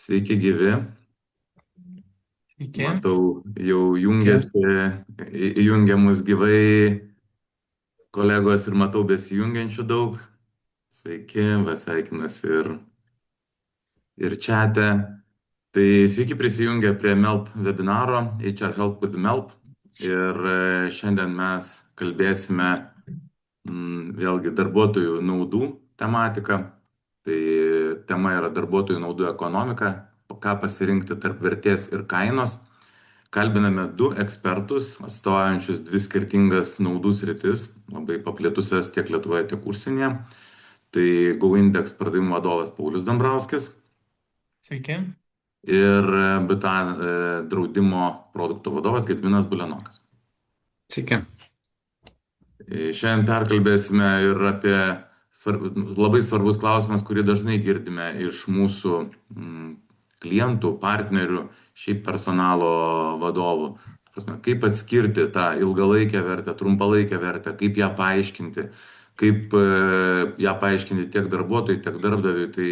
Sveiki gyvi, Sveiki. matau, jau Sveiki. jungia mus gyvai kolegos ir matau besijungiančių daug. Sveiki, sveikinasi ir čiate. Tai sveiki prisijungę prie MELP webinaro HR Help with MELP. Ir šiandien mes kalbėsime vėlgi darbuotojų naudų tematiką. Tai tema yra darbuotojų naudų ekonomika, ką pasirinkti tarp vertės ir kainos. Kalbiname du ekspertus, atstovaujančius dvi skirtingas naudų sritis, labai paplitusias tiek Lietuvoje, tiek užsienyje. Tai GoIndex pardavimų vadovas Paulius Dambrauskis Sveiki. ir BTA draudimo produkto vadovas Gediminas Bulenokas. Sveiki. Šiandien perkalbėsime ir apie labai svarbus klausimas, kurį dažnai girdime iš mūsų klientų, partnerių, šiaip personalo vadovų. Kaip atskirti tą ilgalaikę vertę, trumpalaikę vertę, kaip ją paaiškinti, kaip ją paaiškinti tiek darbuotojui, tiek darbdaviui. Tai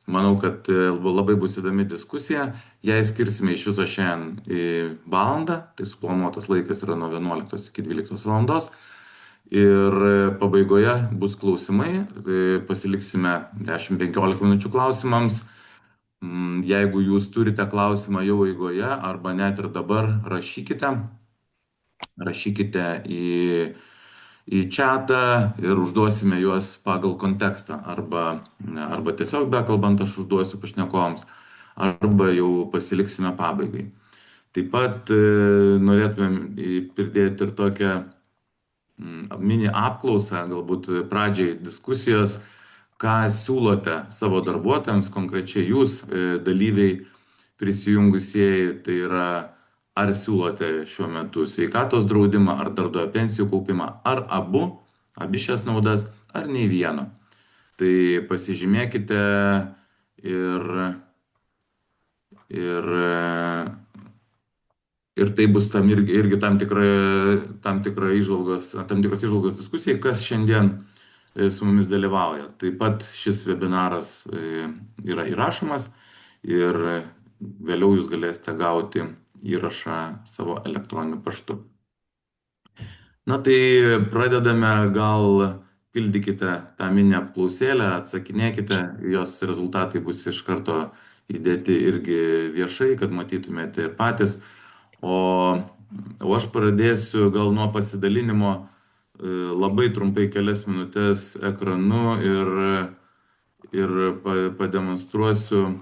manau, kad labai bus įdomi diskusija. Jei skirsime iš viso šiandien valandą, tai suplanuotas laikas yra nuo 11 iki 12 valandos. Ir pabaigoje bus klausimai, pasiliksime 10-15 minučių klausimams. Jeigu jūs turite klausimą jau eigoje arba net ir dabar, rašykite į čatą ir užduosime juos pagal kontekstą. Arba tiesiog bekalbant aš užduosiu pašnekovams, arba jau pasiliksime pabaigai. Taip pat norėtumėm pridėti ir tokią mini apklausą, galbūt pradžiai diskusijos, ką siūlote savo darbuotojams, konkrečiai jūs, dalyviai prisijungusieji, tai yra, ar siūlote šiuo metu sveikatos draudimą, ar darbdavio pensijų kaupimą, ar abi šias naudas, ar nei vieno. Tai pasižymėkite ir, ir, ir tai bus irgi tam tikros įžvalgos diskusijai, kas šiandien su mumis dalyvauja. Taip pat šis webinaras yra įrašomas ir vėliau jūs galėsite gauti įrašą savo elektroniniu paštu. Na tai pradedame, gal pildykite tą mini apklausėlę, atsakinėkite, jos rezultatai bus iš karto įdėti irgi viešai, kad matytumėte ir patys. O aš pradėsiu gal nuo pasidalinimo labai trumpai kelias minutės ekranu ir pademonstruosiu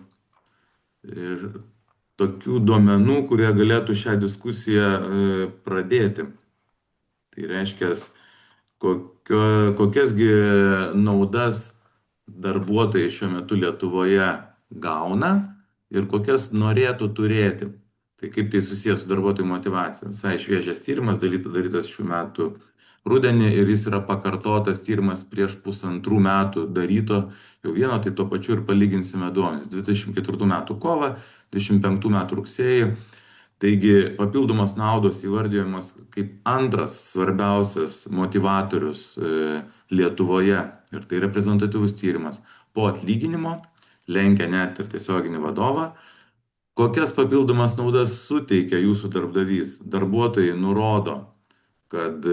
tokių duomenų, kurie galėtų šią diskusiją pradėti. Tai reiškia, kokiasgi naudas darbuotojai šiuo metu Lietuvoje gauna ir kokias norėtų turėti. Tai kaip tai susijęs su darbuotojų motyvacija. Visai šviežias tyrimas darytas šių metų rudenį ir jis yra pakartotas tyrimas prieš 1,5 metų daryto jau vieno, tai tuo pačiu ir palyginsime duomenis. 24 metų kovą, 25 metų rugsėjį. Taigi papildomos naudos įvardyjamas kaip antras svarbiausias motivatorius Lietuvoje ir tai reprezentatyvus tyrimas po atlyginimo, lenkia net ir tiesioginį vadovą. Kokias papildomas naudas suteikia jūsų darbdavys? Darbuotojai nurodo, kad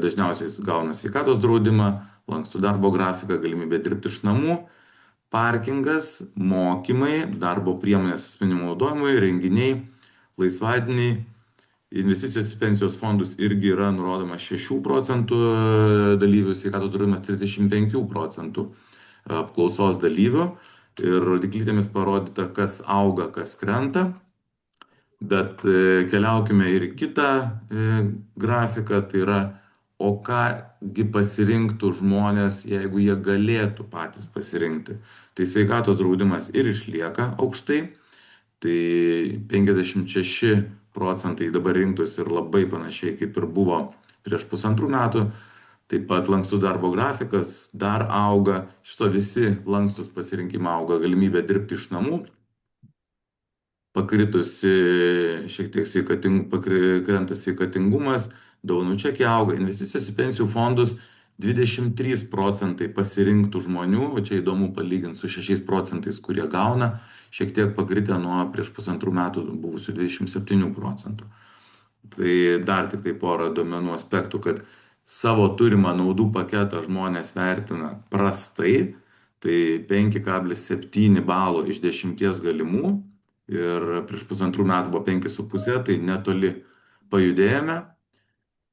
dažniausiai gauna sveikatos draudimą, lankstų darbo grafiką, galimybę dirbti iš namų, parkingas, mokymai, darbo priemonės asmeniniam naudojimui, renginiai, laisvadieniai, investicijos į pensijos fondus irgi yra nurodoma 6 procentų dalyvių, sveikatos draudimas 35 procentų apklausos dalyvių. Ir rodiklytėmis parodyta, kas auga, kas krenta. Bet keliaukime ir į kitą grafiką, tai yra, o kągi pasirinktų žmonės, jeigu jie galėtų patys pasirinkti. Tai sveikatos draudimas ir išlieka aukštai, tai 56 procentai dabar rinktųsi ir labai panašiai kaip ir buvo prieš 1,5 metų. Taip pat lankstus darbo grafikas dar auga, šito visi lankstus pasirinkimai auga, galimybė dirbti iš namų, pakritusi šiek tiek krenta sveikatingumas, dovanų čekiai auga, investicijos į pensijų fondus 23% pasirinktų žmonių, o čia įdomu palyginti su 6%, kurie gauna, šiek tiek pakritę nuo prieš pusantrų metų buvusių 27%. Tai dar tik tai porą duomenų aspektų, kad savo turimą naudų paketą žmonės vertina prastai, tai 5,7 balo iš 10 galimų ir prieš pusantrų metų buvo 5,5, tai netoli pajudėjome.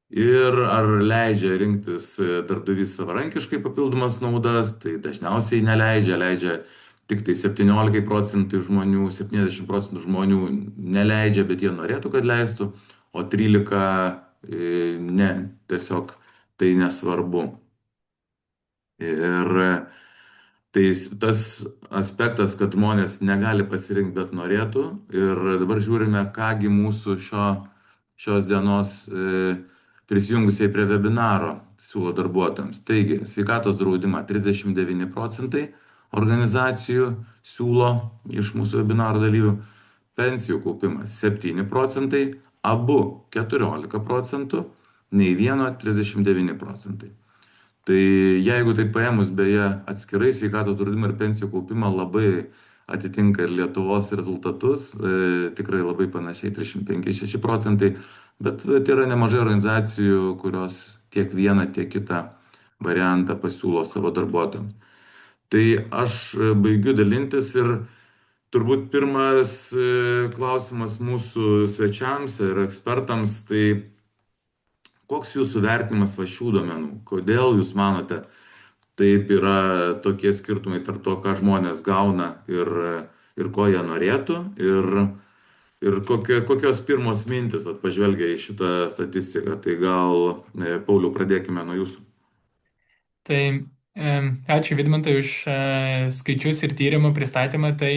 Ir ar leidžia rinktis darbdavys savarankiškai papildomas naudas, tai dažniausiai neleidžia, leidžia tik tai 17% žmonių, 70% žmonių neleidžia, bet jie norėtų, kad leistų, o 13% ne, tiesiog tai nesvarbu. Ir tai tas aspektas, kad žmonės negali pasirinkti, bet norėtų. Ir dabar žiūrime, kągi mūsų šios dienos prisijungusiai prie webinaro siūlo darbuotojams. Taigi, sveikatos draudimą 39% organizacijų siūlo iš mūsų webinaro dalyvių, pensijų kaupimas 7%, abu 14%, nei vieno 39%. Tai jeigu tai paėmus beje atskirai sveikatos draudimą ir pensijų kaupimą labai atitinka ir Lietuvos rezultatus, tikrai labai panašiai 35-6%, bet tai yra nemažai organizacijų, kurios tiek vieną, tiek kitą variantą pasiūlo savo darbuotojams. Tai aš baigiu dalintis ir turbūt pirmas klausimas mūsų svečiams ir ekspertams, tai koks jūsų vertinimas va šių duomenų? Kodėl jūs manote, taip yra tokie skirtumai tarp to, ką žmonės gauna ir ko jie norėtų? Ir kokios pirmos mintis, vat, pažvelgia į šitą statistiką? Tai gal, Pauliau, pradėkime nuo jūsų. Tai ačiū Vidmantai už skaičius ir tyrimų pristatymą. Tai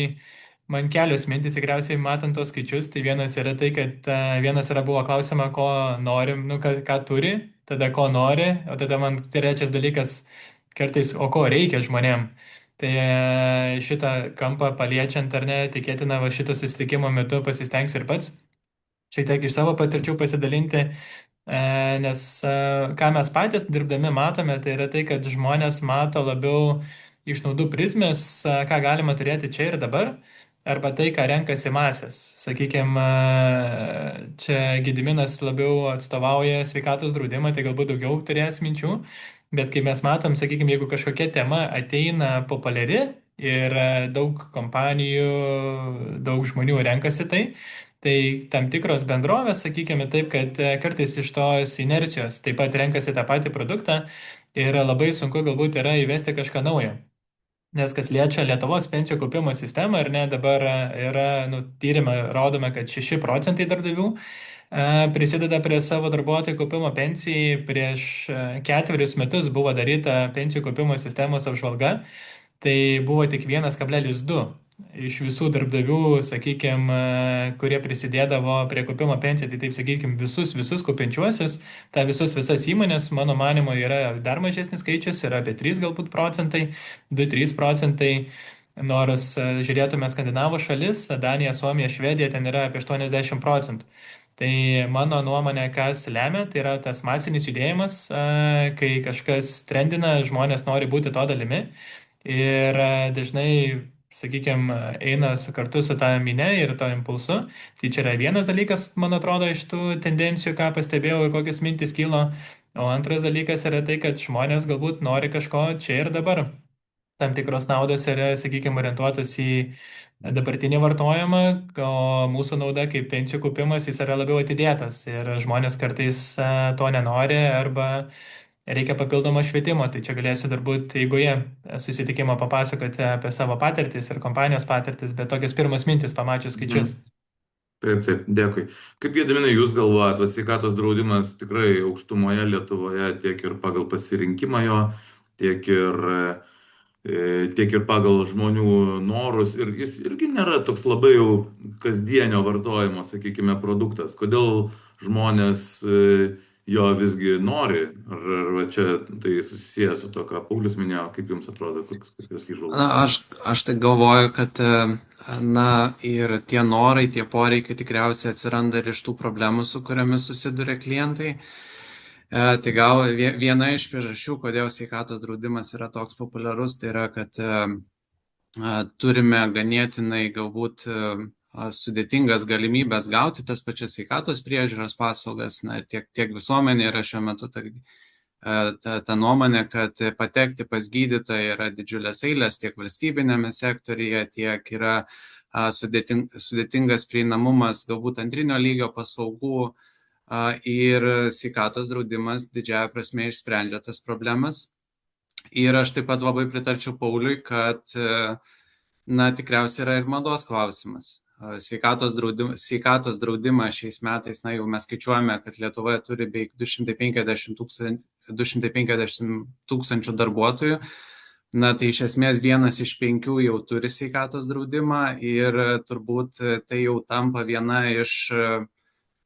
man kelios mintis tikriausiai matant tos skaičius. Tai vienas yra tai, kad vienas yra buvo klausima, ko norim, nu, ką turi, tada ko nori, o tada man trečias dalykas kartais, o ko reikia žmonėm. Tai šitą kampą paliečiant ar ne, tikėtina, va šito susitikimo metu pasistengsiu ir pats šiek tiek iš savo patirčių pasidalinti. Nes ką mes patys dirbdami matome, tai yra tai, kad žmonės mato labiau iš naudų prizmės, ką galima turėti čia ir dabar, arba tai, ką renkasi masės. Sakykime, čia Gediminas labiau atstovauja sveikatos draudimą, tai galbūt daugiau turės minčių, bet kai mes matom, sakykime, jeigu kažkokia tema ateina populiari ir daug kompanijų, daug žmonių renkasi tai, tai tam tikros bendrovės, sakykime taip, kad kartais iš tos inercijos taip pat renkasi tą patį produktą ir labai sunku galbūt yra įvesti kažką naujo. Nes kas liečia Lietuvos pensijų kaupimo sistemą, ar ne, dabar yra, nu, tyrimą rodome, kad 6% darbdavių prisideda prie savo darbuotojų kaupimo pensijai. Prieš 4 metus buvo daryta pensijų kaupimo sistemos apžvalga, tai buvo tik 1,2 iš visų darbdavių, sakykime, kurie prisidėdavo prie kaupimo pensijai, tai taip sakykime, visus kaupiančiuosius, ta visas įmonės, mano manimo, yra dar mažesnis skaičius, yra apie 3 galbūt procentai, 2-3 procentai. Nors žiūrėtume Skandinavų šalis, Danija, Suomija, Švedija, ten yra apie 80%. Tai mano nuomonė, kas lemia, tai yra tas masinis judėjimas, kai kažkas trendina, žmonės nori būti to dalimi. Ir dažnai, sakykime, eina kartu su tą minę ir to impulsu. Tai čia yra vienas dalykas, man atrodo, iš tų tendencijų, ką pastebėjau ir kokios mintis kilo. O antras dalykas yra tai, kad žmonės galbūt nori kažko čia ir dabar. Tam tikros naudos yra, sakykime, orientuotos į dabartinį vartojimą, o mūsų nauda kaip pensijų kaupimas, jis yra labiau atidėtas ir žmonės kartais to nenori arba reikia papildomo švietimo. Tai čia galėsiu turbūt eigoje susitikimo papasakoti apie savo patirtis ir kompanijos patirtis, bet tokios pirmos mintis pamačius skaičius. Taip, taip, dėkui. Kaip Gediminai jūs galvojat, va, sveikatos draudimas tikrai aukštumoje Lietuvoje tiek ir pagal pasirinkimą jo, tiek ir tiek ir pagal žmonių norus. Ir jis irgi nėra toks labai jau kasdienio vartojimo, sakykime, produktas. Kodėl žmonės jo visgi nori? Ar va čia tai susijęs su to, ką Paulius minėjo, kaip jums atrodo, kokios įžvalgos? Na, aš tai galvoju, kad na ir tie norai, tie poreikiai tikriausiai atsiranda ir iš tų problemų, su kuriamis susiduria klientai. Tai gal viena iš priežasčių, kodėl sveikatos draudimas yra toks populiarus, tai yra, kad turime ganėtinai galbūt sudėtingas galimybės gauti tas pačias sveikatos priežiūros paslaugas. Na, tiek visuomenė yra šiuo metu ta nuomonė, kad patekti pas gydytoją yra didžiulės eilės tiek valstybinėme sektoriuje, tiek yra sudėtingas prieinamumas galbūt antrinio lygio paslaugų ir sveikatos draudimas didžiąja prasme išsprendžia tas problemas. Ir aš taip pat labai pritarčiau Pauliui, kad tikriausiai yra ir mados klausimas. Sveikatos draudimą šiais metais, jau mes skaičiuojame, kad Lietuvoje turi beveik 250 tūkstančių darbuotojų. Tai iš esmės 1 iš 5 jau turi sveikatos draudimą ir turbūt tai jau tampa viena iš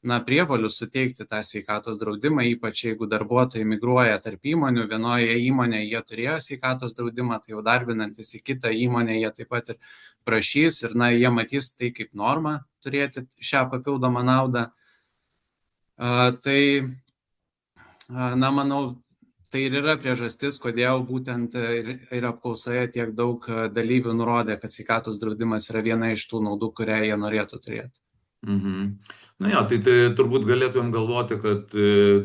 prievolių suteikti tą sveikatos draudimą, ypač jeigu darbuotojai migruoja tarp įmonių. Vienoje įmonėje jie turėjo sveikatos draudimą, tai jau darbinantis į kitą įmonę jie taip pat ir prašys ir jie matys tai kaip normą turėti šią papildomą naudą. Manau, tai ir yra priežastis, kodėl būtent ir apklausoje tiek daug dalyvių nurodė, kad sveikatos draudimas yra viena iš tų naudų, kurią jie norėtų turėti. Tai turbūt galėtumėm galvoti, kad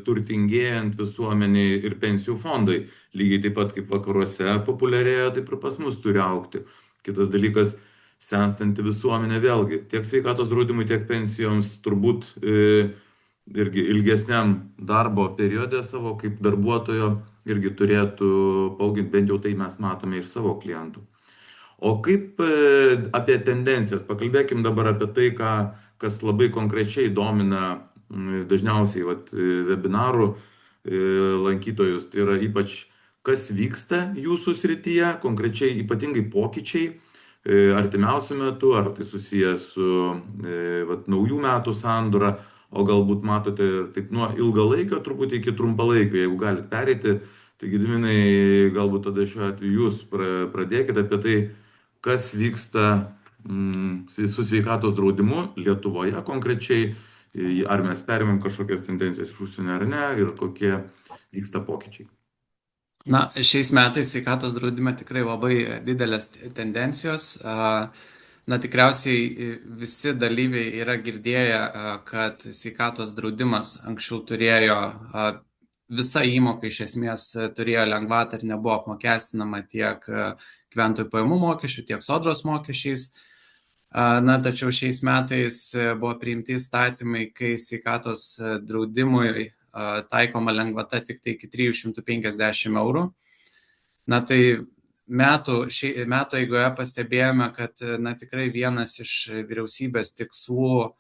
turtingėjant visuomeniai ir pensijų fondai, lygiai taip pat kaip vakaruose populiarėja, taip ir pas mus turi aukti. Kitas dalykas, senstanti visuomenė vėlgi, tiek sveikatos draudimui, tiek pensijoms turbūt irgi ilgesniam darbo periode savo kaip darbuotojo irgi turėtų paauginti, bent jau tai mes matome iš savo klientų. O kaip apie tendencijas? Pakalbėkim dabar apie tai, kas labai konkrečiai domina dažniausiai webinarų lankytojus. Tai yra ypač, kas vyksta jūsų srityje, konkrečiai ypatingai pokyčiai artimiausiu metu, ar tai susijęs su naujų metų sandūra, o galbūt matote taip nuo ilgalaikio truputį iki trumpalaikio, jeigu galite pereiti. Tai Gediminai, galbūt tada šiuo atveju jūs pradėkite apie tai, kas vyksta su sveikatos draudimu Lietuvoje konkrečiai, ar mes perimėm kažkokias tendencijas iš užsienio ar ne, ir kokie vyksta pokyčiai. Šiais metais sveikatos draudime tikrai labai didelės tendencijos. Tikriausiai visi dalyviai yra girdėję, kad sveikatos draudimas anksčiau turėjo visa įmoka iš esmės turėjo lengvatą ir nebuvo apmokestinama tiek gyventojų pajamų mokesčių, tiek sodros mokesčiais. Tačiau šiais metais buvo priimti įstatymai, kai sveikatos draudimui taikoma lengvata tik tai iki 350 eurų. Tai metų eigoje pastebėjome, kad tikrai vienas iš vyriausybės tikslų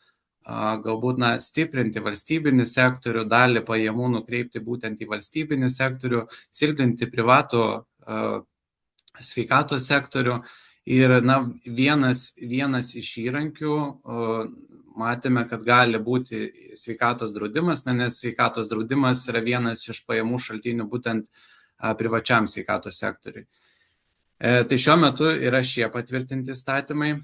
galbūt stiprinti valstybinį sektorių, dalį pajamų nukreipti būtent į valstybinį sektorių, silpninti privatų sveikatos sektorių. Ir vienas iš įrankių matėme, kad gali būti sveikatos draudimas, nes sveikatos draudimas yra vienas iš pajamų šaltinių būtent privačiam sveikatos sektoriui. Tai šiuo metu yra šie patvirtinti įstatymai,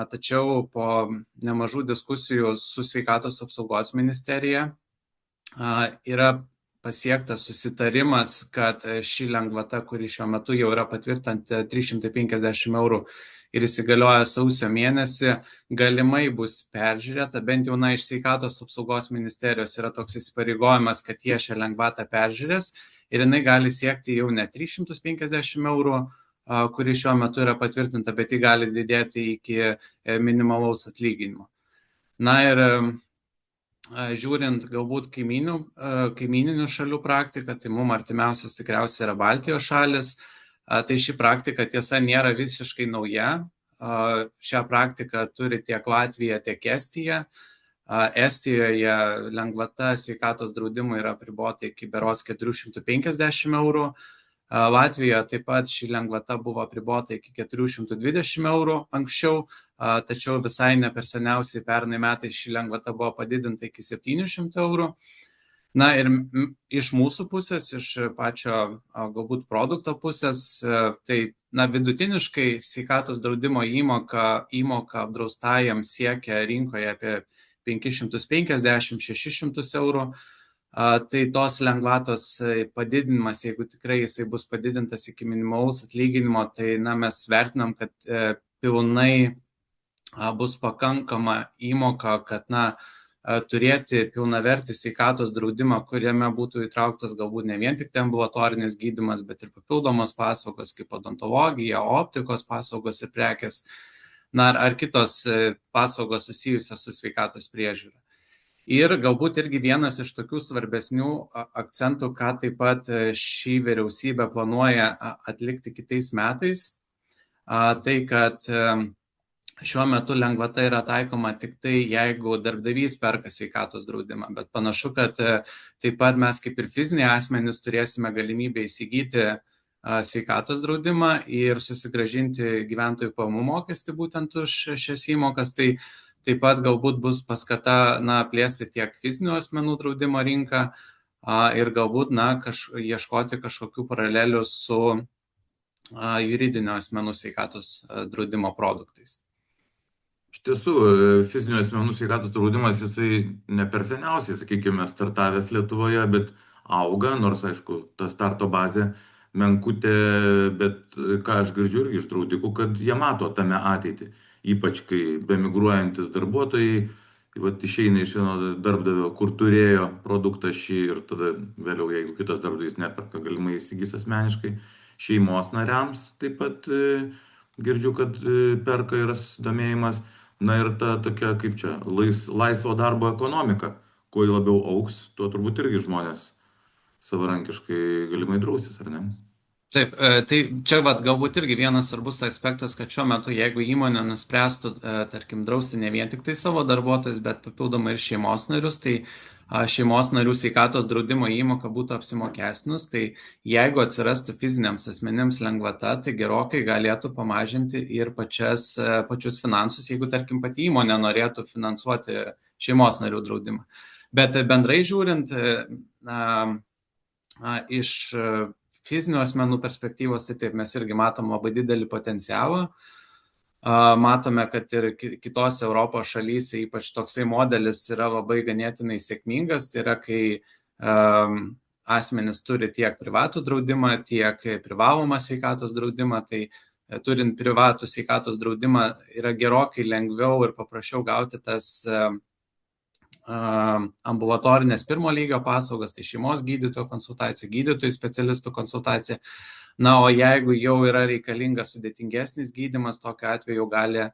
tačiau po nemažų diskusijų su sveikatos apsaugos ministerija yra pasiektas susitarimas, kad ši lengvata, kuri šiuo metu jau yra patvirtinta 350 eurų ir įsigalioja sausio mėnesį, galimai bus peržiūrėta, bent jau iš sveikatos apsaugos ministerijos yra toks įsipareigojimas, kad jie šią lengvatą peržiūrės ir jinai gali siekti jau ne 350 eurų, kuri šiuo metu yra patvirtinta, bet ji gali didėti iki minimalaus atlyginimo. Ir žiūrint galbūt kaimyninių šalių praktiką, tai mums artimiausias tikriausiai yra Baltijos šalis, tai ši praktika tiesa nėra visiškai nauja. Šią praktiką turi tiek Latvija, tiek Estija. Estijoje lengvata sveikatos draudimui yra apribota iki berods 450 eurų. Latvijoje taip pat ši lengvata buvo apribota iki 420 eurų anksčiau, tačiau visai ne per seniausiai pernai metais ši lengvata buvo padidinta iki 700 eurų. Ir iš mūsų pusės, iš pačio galbūt produkto pusės, tai vidutiniškai sveikatos draudimo įmoka apdraustajam siekia rinkoje apie 550-600 eurų. Tai tos lengvatos padidinimas, jeigu tikrai jisai bus padidintas iki minimalaus atlyginimo, tai mes vertinam, kad pilnai bus pakankama įmoka, kad turėti pilnavertį sveikatos draudimą, kuriame būtų įtrauktas galbūt ne vien tik ambulatorinis gydymas, bet ir papildomos paslaugos kaip odontologija, optikos paslaugos ir prekės, ar kitos paslaugos susijusios su sveikatos priežiūra. Ir galbūt irgi vienas iš tokių svarbesnių akcentų, ką taip pat ši vyriausybė planuoja atlikti kitais metais, tai kad šiuo metu lengvata yra taikoma tik tai, jeigu darbdavys perka sveikatos draudimą, bet panašu, kad taip pat mes kaip ir fiziniai asmenys turėsime galimybę įsigyti sveikatos draudimą ir susigrąžinti gyventojų pajamų mokestį būtent už šias įmokas. Tai taip pat galbūt bus paskata plėsti tiek fizinių asmenų draudimo rinką ir galbūt ieškoti kažkokių paralelių su juridinio asmenų sveikatos draudimo produktais. Iš tiesų, fizinių asmenų sveikatos draudimas, jisai ne per seniausiai, sakykime, startavęs Lietuvoje, bet auga, nors, aišku, ta starto bazė menkutė, bet ką aš girdžiu irgi iš draudikų, kad jie mato tame ateitį. Ypač kai bemigruojantis darbuotojai išeina iš vieno darbdavio, kur turėjo produktą šį ir tada vėliau, jeigu kitas darbdavys neperka, galimai įsigys asmeniškai. Šeimos nariams taip pat girdžiu, kad perka yra susidomėjimas. Ir ta tokia, kaip čia, laisvo darbo ekonomika. Kuo labiau auks, tuo turbūt irgi žmonės savarankiškai galimai drausis, ar ne? Taip, tai čia galbūt irgi vienas svarbus aspektas, kad šiuo metu, jeigu įmonė nuspręstų, tarkim, drausti ne vien tik tai savo darbuotojus, bet papildomai ir šeimos narius, tai šeimos narių sveikatos draudimo įmoka būtų apsimokestinus, tai jeigu atsirastų fiziniams asmenims lengvata, tai gerokai galėtų pamažinti ir pačius finansus, jeigu, tarkim, pati įmonė norėtų finansuoti šeimos narių draudimą. Bet bendrai žiūrint, iš fizinių asmenų perspektyvos, tai taip, mes irgi matom labai didelį potencialą. Matome, kad ir kitose Europos šalyse ypač toksai modelis yra labai ganėtinai sėkmingas. Tai yra, kai asmenys turi tiek privatų draudimą, tiek privalomą sveikatos draudimą. Tai turint privatų sveikatos draudimą yra gerokai lengviau ir paprasčiau gauti tas ambulatorinės pirmo lygio paslaugas, tai šeimos gydytojo konsultacija, gydytojų specialistų konsultacija. O jeigu jau yra reikalingas sudėtingesnis gydymas, tokiu atveju gali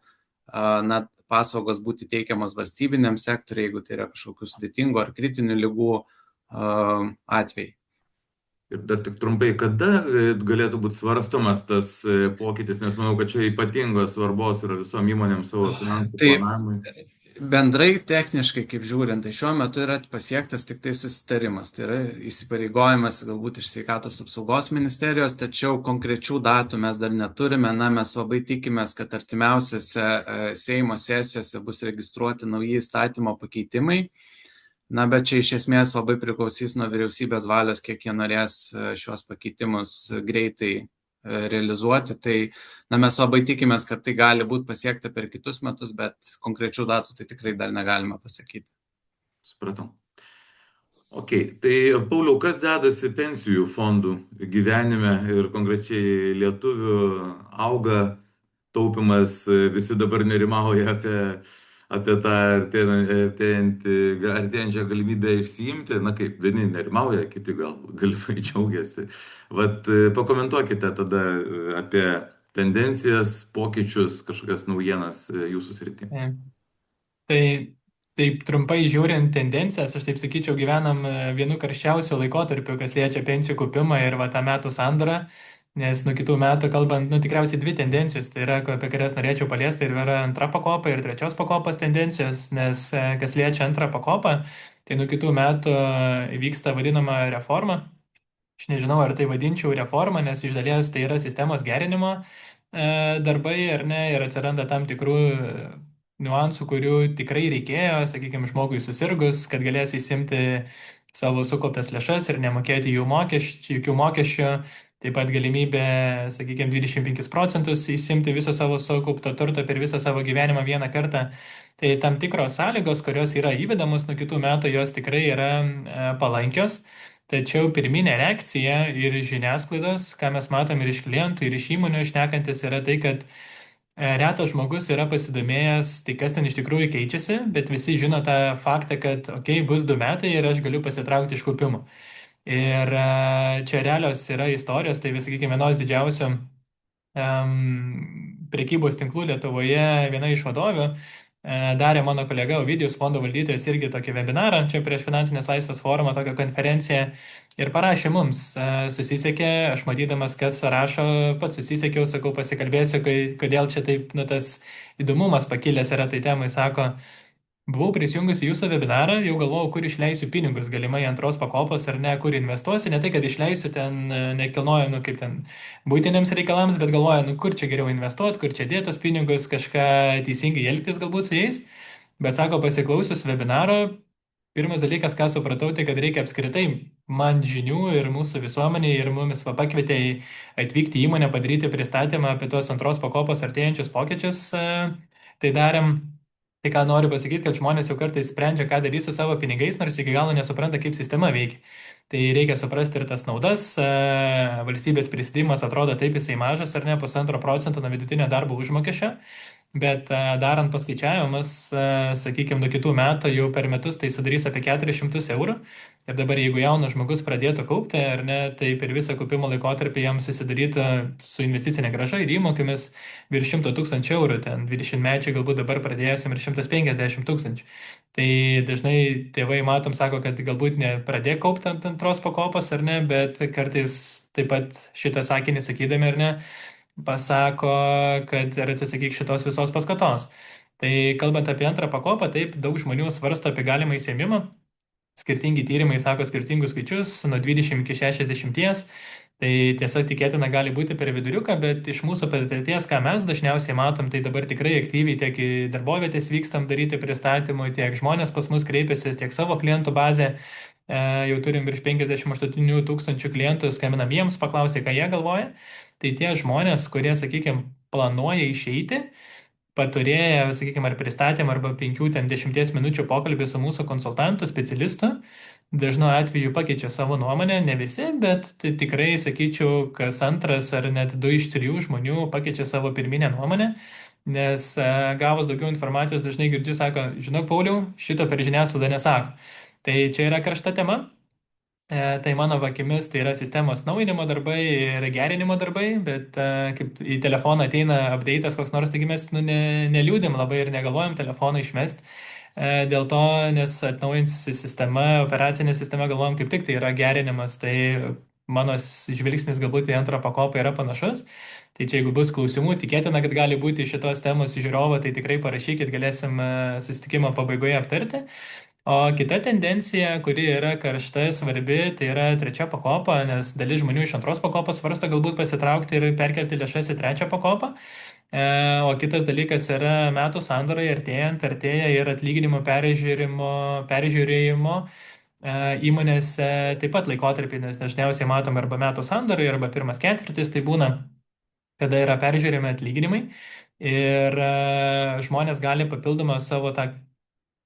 paslaugos būti teikiamas valstybiniam sektoriui, jeigu tai yra kažkokių sudėtingų ar kritinių ligų atvejai. Ir dar tik trumpai, kada galėtų būti svarstomas tas pokytis, nes manau, kad čia ypatingos svarbos yra visom įmonėm savo finansų planavimui. Bendrai techniškai, kaip žiūrint, tai šiuo metu yra pasiektas tik tai susitarimas, tai yra įsipareigojimas galbūt iš Sveikatos apsaugos ministerijos, tačiau konkrečių datų mes dar neturime. Mes labai tikimės, kad artimiausiose Seimo sesijose bus registruoti nauji įstatymo pakeitimai, bet čia iš esmės labai priklausys nuo vyriausybės valios, kiek jie norės šios pakeitimus greitai realizuoti. Tai mes labai tikimės, kad tai gali būti pasiekta per kitus metus, bet konkrečių datų tai tikrai dar negalime pasakyti. Supratau. Ok, tai Pauliau, kas dedasi pensijų fondų gyvenime ir konkrečiai lietuvių auga taupimas, visi dabar nerimauja apie tą artėjančią galimybę išsiimti, kaip vieni nerimauja, kiti gal galimai džiaugiasi. Pakomentuokite tada apie tendencijas, pokyčius, kažkokias naujienas jūsų srityje. Tai taip trumpai žiūrint tendencijas, aš taip sakyčiau, gyvenam vienu karščiausių laikotarpių, kas liečia pensijų kaupimą ir tą metų sandorą. Nes nuo kitų metų kalbant, tikriausiai dvi tendencijos, tai yra, apie kurias norėčiau paliesti, ir yra antra pakopa ir trečios pakopos tendencijos, nes kas liečia antrą pakopą, tai nuo kitų metų vyksta vadinama reforma. Aš nežinau, ar tai vadinčiau reforma, nes iš dalies tai yra sistemos gerinimo darbai, ar ne, ir atsiranda tam tikrų niuansų, kurių tikrai reikėjo, sakykime, žmogui susirgus, kad galės įsimti savo sukauptas lėšas ir nemokėti jokių mokesčių. taip pat galimybė, sakykime, 25% įsimti viso savo sukaupto turto per visą savo gyvenimą vieną kartą. Tai tam tikros sąlygos, kurios yra įvedamos nuo kitų metų, jos tikrai yra palankios. Tačiau pirminė reakcija ir žiniasklaidos, ką mes matom ir iš klientų, ir iš įmonių išnekantis, yra tai, kad retas žmogus yra pasidomėjęs, tai kas ten iš tikrųjų keičiasi, bet visi žino tą faktą, kad, okei, bus 2 metai ir aš galiu pasitraukti iš kaupimo. Ir čia realios yra istorijos, tai vis, sakykime, vienos didžiausių prekybos tinklų Lietuvoje viena iš vadovių darė mano kolega Ovidijus, fondo valdytojas, irgi tokį webinarą, čia prieš Finansinės laisvės forumą, tokią konferenciją ir parašė mums, susisiekė, aš matydamas, kas rašo, pats susisiekiau, sakau, pasikalbėsiu, kodėl čia taip, nu, tas įdomumas pakilęs yra tai temai, sako, buvau prisijungusi į jūsų webinarą, jau galvojau, kur išleisiu pinigus, galimai antros pakopos ar ne, kur investuosiu, ne tai, kad išleisiu ten nekilnojant, nu, kaip ten būtiniams reikalams, bet galvoju, nu, kur čia geriau investuoti, kur čia dėtos pinigus, kažką teisingai elgtis galbūt su jais. Bet sako, pasiklausius webinaro, pirmas dalykas, ką supratau, tai kad reikia apskritai man žinių ir mūsų visuomeniai ir mumis pakvietė atvykti į įmonę, padaryti pristatymą apie tuos antros pakopos artėjančius pokyčius. Tai darėm. Tai ką noriu pasakyti, kad žmonės jau kartais sprendžia, ką darys su savo pinigais, nors iki galo nesupranta, kaip sistema veikia. Tai reikia suprasti ir tas naudas. Valstybės prisidėjimas atrodo taip jisai mažas ar ne, 1,5% nuo vidutinio darbo užmokesčio. Bet darant paskaičiavimus, sakykime, nuo kitų metų jau per metus tai sudarys apie 400 eurų. Ir dabar jeigu jaunas žmogus pradėtų kaupti, ar ne, tai per visą kaupimo laikotarpį jam susidarytų su investicinė grąža ir įmokomis virš 100 000 eurų. Ten 20-mečiai galbūt dabar pradėsim ir 150 000. Tai dažnai tėvai matom, sako, kad galbūt nepradėk kaupti ant antros pakopos, ar ne, bet kartais taip pat šitą sakinį sakydami, ar ne, pasako, kad ir atsisakyk šitos visos paskatos. Tai kalbant apie antrą pakopą, taip, daug žmonių svarsto apie galimą įsiėmimą. Skirtingi tyrimai sako skirtingus skaičius, nuo 20 iki 60. Tai tiesa tikėtina gali būti per viduriuką, bet iš mūsų patirties, ką mes dažniausiai matom, tai dabar tikrai aktyviai tiek į darbovietės vykstam daryti pristatymų, tiek žmonės pas mus kreipiasi, tiek savo klientų bazę. Jau turim virš 58 000 klientų, skambinam jiems paklausti, ką jie galvoja. Tai tie žmonės, kurie, sakykime, planuoja išeiti, paturėję, sakykime, ar pristatymą, arba 5-10 minučių pokalbį su mūsų konsultantu, specialistu, dažnu atveju pakeičia savo nuomonę, ne visi, bet tai tikrai, sakyčiau, kas antras ar net 2 iš 3 žmonių pakeičia savo pirminę nuomonę, nes gavus daugiau informacijos dažnai girdžiu, sako, žinok, Pauliau, šito per žiniasklaidą nesako. Tai čia yra karšta tema. Tai mano akimis tai yra sistemos naujinimo darbai ir gerinimo darbai, bet kaip į telefoną ateina update'as koks nors, taigi mes neliūdim labai ir negalvojam telefoną išmest. Dėl to, nes atnaujinsi sistema, operacinė sistema, galvojam, kaip tik tai yra gerinimas, tai mano žvilgsnis galbūt į antrą pakopą yra panašus. Tai čia jeigu bus klausimų, tikėtina, kad gali būti šitos temos žiūrovo, tai tikrai parašykit, galėsim susitikimo pabaigoje aptarti. O kita tendencija, kuri yra karšta, svarbi, tai yra trečia pakopa, nes dalis žmonių iš antros pakopos svarsto galbūt pasitraukti ir perkelti lėšas į trečią pakopą. O kitas dalykas yra metų sandorai artėja ir atlyginimo peržiūrėjimo įmonėse taip pat laikotarpį, nes dažniausiai matom arba metų sandorai, arba pirmas ketvirtis, tai būna, kada yra peržiūrimi atlyginimai ir žmonės gali papildomą savo tą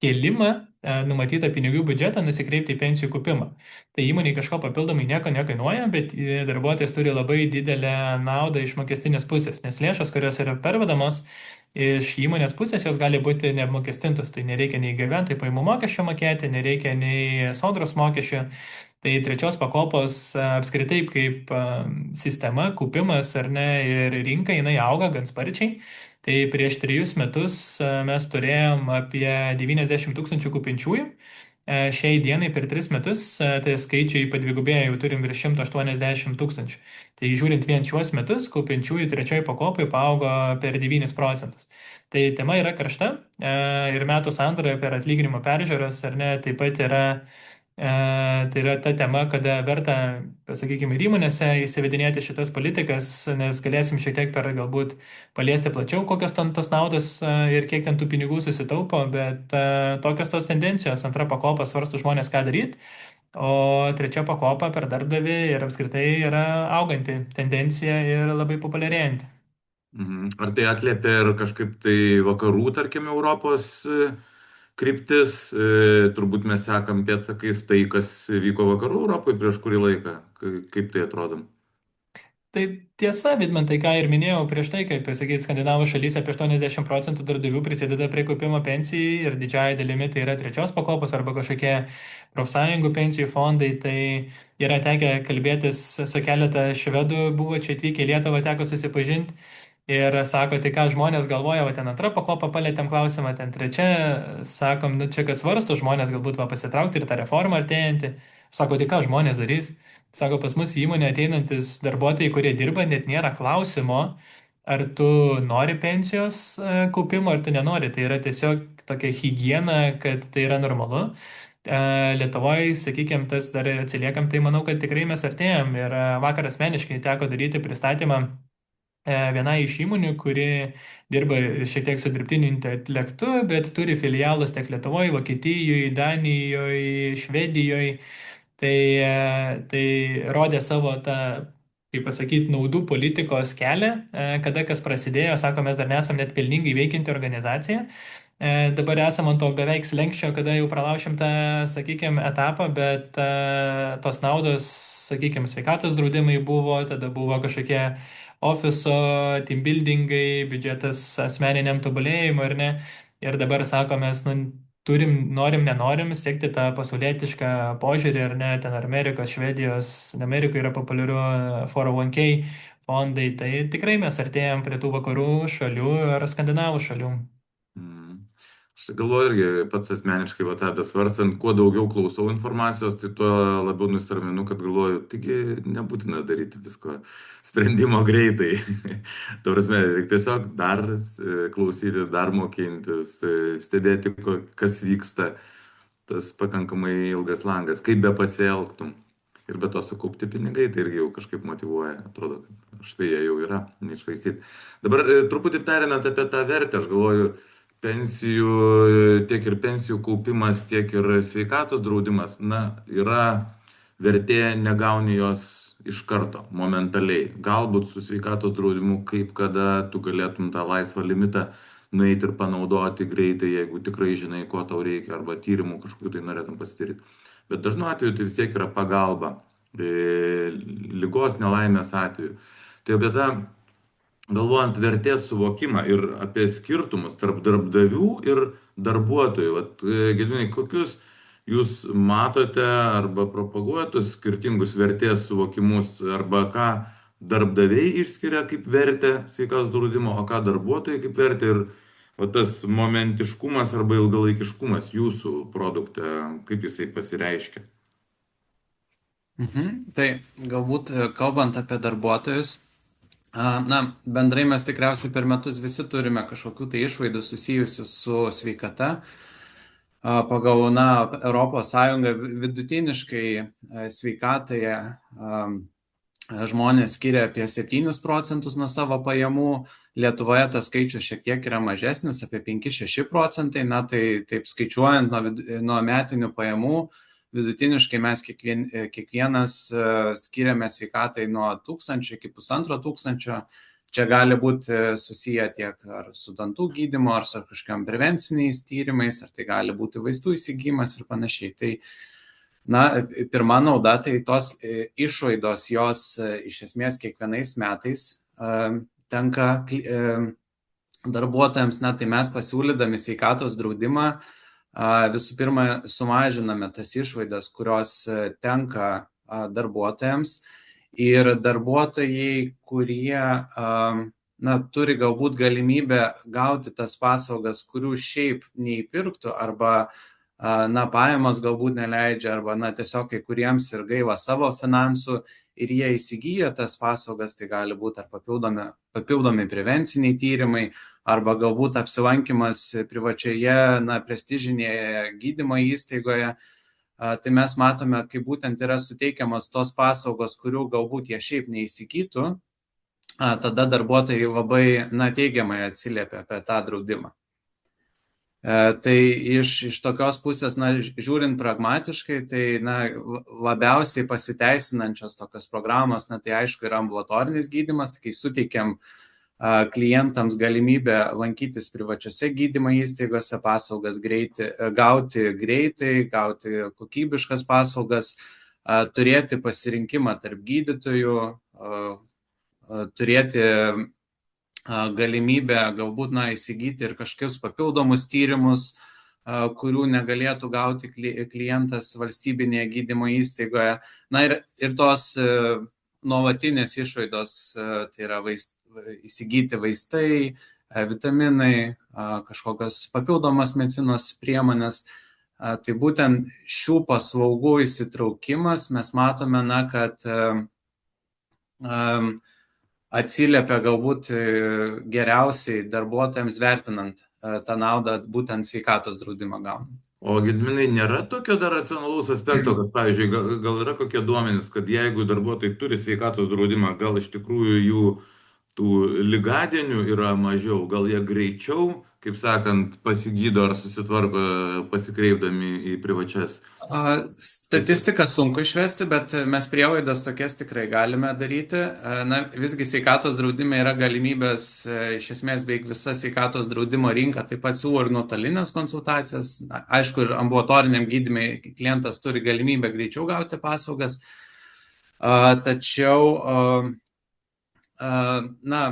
kėlimą, numatytą pinigų biudžetą nusikreipti į pensijų kaupimą. Tai įmonei kažko papildomai nieko nekainuoja, bet darbuotojas turi labai didelę naudą iš mokestinės pusės, nes lėšos, kurios yra pervedamos iš įmonės pusės, jos gali būti neapmokestintos. Tai nereikia nei gyventojų pajamų mokesčio mokėti, nereikia nei sodros mokesčio. Tai trečios pakopos apskritai kaip sistema, kaupimas ar ne ir rinka, jinai auga gan sparčiai. Tai prieš 3 metus mes turėjom apie 90 000 kaupiančiųjų. Šiai dienai per 3 metus tai skaičiai padvigubėjo, jau turim virš 180 000. Tai žiūrint vien šiuos metus, kaupiančiųjų trečioji pakopai paaugo per 9%. Tai tema yra karšta ir metų sandora per atlyginimo peržiūros ar ne taip pat yra. Tai yra ta tema, kada verta, pasakykime, ir įmonėse įsivedinėti šitas politikas, nes galėsim šiek tiek per galbūt paliesti plačiau, kokios ten tos naudos ir kiek ten tų pinigų susitaupo, bet tokios tos tendencijos, antra pakopa svarsto žmonės, ką daryti. o trečia pakopa per darbdavį ir apskritai yra auganti tendencija ir labai populiarėjanti. Ar tai atliepia ir kažkaip tai vakarų, tarkim, Europos kryptis? Turbūt mes sekam pėdsakais tai, kas vyko vakarų Europoje prieš kurį laiką. Kaip tai atrodo? Tai tiesa, Vidmantai, ką ir minėjau prieš tai, kaip pasakyti, Skandinavų šalyse apie 80% darbdavių prisideda prie kaupimo pensijai ir didžiąją dalimi tai yra trečios pakopos arba kažkokie profsąjungų pensijų fondai. Tai yra tekę kalbėtis su keletą švedų, buvo čia atvykę į Lietuvą, teko susipažinti. Ir sako, tai ką žmonės galvoja, va ten antrą pakopą palėtėm klausimą, ten trečia, sakom, nu čia kad svarsto žmonės galbūt va pasitraukti ir tą reformą artėjantį. Sako, tai ką žmonės darys? Sako, pas mus į įmonę ateinantis darbuotojai, kurie dirba, net nėra klausimo, ar tu nori pensijos kaupimo, ar tu nenori. Tai yra tiesiog tokia higiena, kad tai yra normalu. Lietuvoje, sakykime, tas dar atsiliekam, tai manau, kad tikrai mes artėjom. Ir vakar asmeniškai teko daryti pristatymą viena iš įmonių, kuri dirba šiek tiek su dirbtiniu intelektu, bet turi filialus tiek Lietuvoje, Vokietijoje, Danijoje, Švedijoje. Tai rodė savo tą, kaip pasakyti, naudų politikos kelią, kada kas prasidėjo, sako, mes dar nesam net pelningai veikianti organizacija. Dabar esam ant to beveik slenkščio, kada jau pralaušim tą, sakykime, etapą, bet tos naudos, sakykime, sveikatos draudimai buvo, tada buvo kažkokie ofiso, team buildingai, biudžetas asmeniniam tobulėjimui, ar ne. Ir dabar sako, mes turim, norim, nenorim siekti tą pasaulietišką požiūrį, ar ne, ten Amerikos, Švedijos, Amerikoje yra populiaru 401k fondai, tai tikrai mes artėjom prie tų vakarų šalių ar skandinavų šalių. Mm. Aš tai galvoju irgi pats asmeniškai, va tą besvarstant, kuo daugiau klausau informacijos, tai tuo labiau nusiraminu, kad galvoju, taigi nebūtina daryti visko sprendimo greitai. Ta prasme, reikia tiesiog dar klausyti, dar mokintis, stebėti, kas vyksta. Tas pakankamai ilgas langas, kaip be pasielgtum. Ir be to sukaupti pinigai, tai irgi jau kažkaip motyvuoja, atrodo, kad štai jie jau yra, neišvaistyti. Dabar truputį perinant apie tą vertę, aš galvoju, pensijų, tiek ir pensijų kaupimas, tiek ir sveikatos draudimas, na, yra vertė, negauni jos iš karto, momentaliai. Galbūt su sveikatos draudimu, kaip kada tu galėtum tą laisvą limitą nueiti ir panaudoti greitai, jeigu tikrai žinai, ko tau reikia, arba tyrimų kažkokiu tai norėtum pasidaryti. Bet dažnu atveju tai vis tiek yra pagalba, ligos nelaimės atveju. Tai apie tą, galvojant vertės suvokimą ir apie skirtumus tarp darbdavių ir darbuotojų. Vat, Gediminai, kokius jūs matote arba propaguojate skirtingus vertės suvokimus, arba ką darbdaviai išskiria kaip vertę sveikatos draudimo, o ką darbuotojai kaip vertę, ir va, tas momentiškumas arba ilgalaikiškumas jūsų produkte, kaip jisai pasireiškia? Tai galbūt kalbant apie darbuotojus, na, bendrai mes tikriausiai per metus visi turime kažkokių tai išlaidų susijusių su sveikata. Pagal, na, Europos Sąjungą vidutiniškai sveikatai žmonės skiria apie 7% nuo savo pajamų. Lietuvoje tas skaičius šiek tiek yra mažesnis, apie 5-6%. Na, tai taip skaičiuojant nuo metinių pajamų, vidutiniškai mes kiekvienas skiriame sveikatai nuo 1000 iki 1500. Čia gali būti susiję tiek ar su dantų gydymu, ar su kažkokiam prevenciniais tyrimais, ar tai gali būti vaistų įsigymas ir panašiai. Tai, na, pirma nauda, tai tos išlaidos jos iš esmės kiekvienais metais tenka darbuotojams. Na, tai mes pasiūlydami sveikatos draudimą visų pirma sumažiname tas išlaidas, kurios tenka darbuotojams, ir darbuotojai, kurie na, turi galbūt galimybę gauti tas paslaugas, kurių šiaip neįpirktų, arba na, pajamos galbūt neleidžia, arba na, tiesiog kai kuriems ir gaila savo finansų ir jie įsigyja tas paslaugas, tai gali būti ar papildomi prevenciniai tyrimai, arba galbūt apsilankimas privačioje, na, prestižinėje gydymo įstaigoje. Tai mes matome, kaip būtent yra suteikiamas tos paslaugos, kurių galbūt jie šiaip neįsigytų, tada darbuotojai labai, na, teigiamai atsiliepia apie tą draudimą. Tai iš tokios pusės, na, žiūrint pragmatiškai, tai na, labiausiai pasiteisinančios tokios programos, na, tai aišku yra ambulatorinis gydimas, tai kai suteikiam klientams galimybę lankytis privačiose gydymo įstaigose, paslaugas gauti greitai, gauti kokybiškas paslaugas, turėti pasirinkimą tarp gydytojų, turėti galimybę galbūt įsigyti ir kažkokius papildomus tyrimus, kurių negalėtų gauti klientas valstybinėje gydymo įstaigoje. Na ir tos nuolatinės išlaidos, tai yra įsigyti vaistai, vitaminai, kažkokios papildomos medicinos priemonės. Tai būtent šių paslaugų įsitraukimas mes matome, na, kad atsiliepia galbūt geriausiai darbuotojams vertinant tą naudą būtent sveikatos draudimą gaunant. O Gediminai, nėra tokio dar racionalaus aspekto, kad, pavyzdžiui, gal yra kokie duomenys, kad jeigu darbuotojai turi sveikatos draudimą, gal iš tikrųjų jų tų ligadienių yra mažiau, gal jie greičiau, kaip sakant, pasigydo ar susitvarko pasikreipdami į privačias. Statistiką sunku išvesti, bet mes prielaidas tokias tikrai galime daryti. Na, visgi sveikatos draudime yra galimybės, iš esmės beveik visa sveikatos draudimo rinka taip pat siūlo ir nuotolinės konsultacijas. Aišku, ir ambulatoriniam gydymui klientas turi galimybę greičiau gauti paslaugas, tačiau na,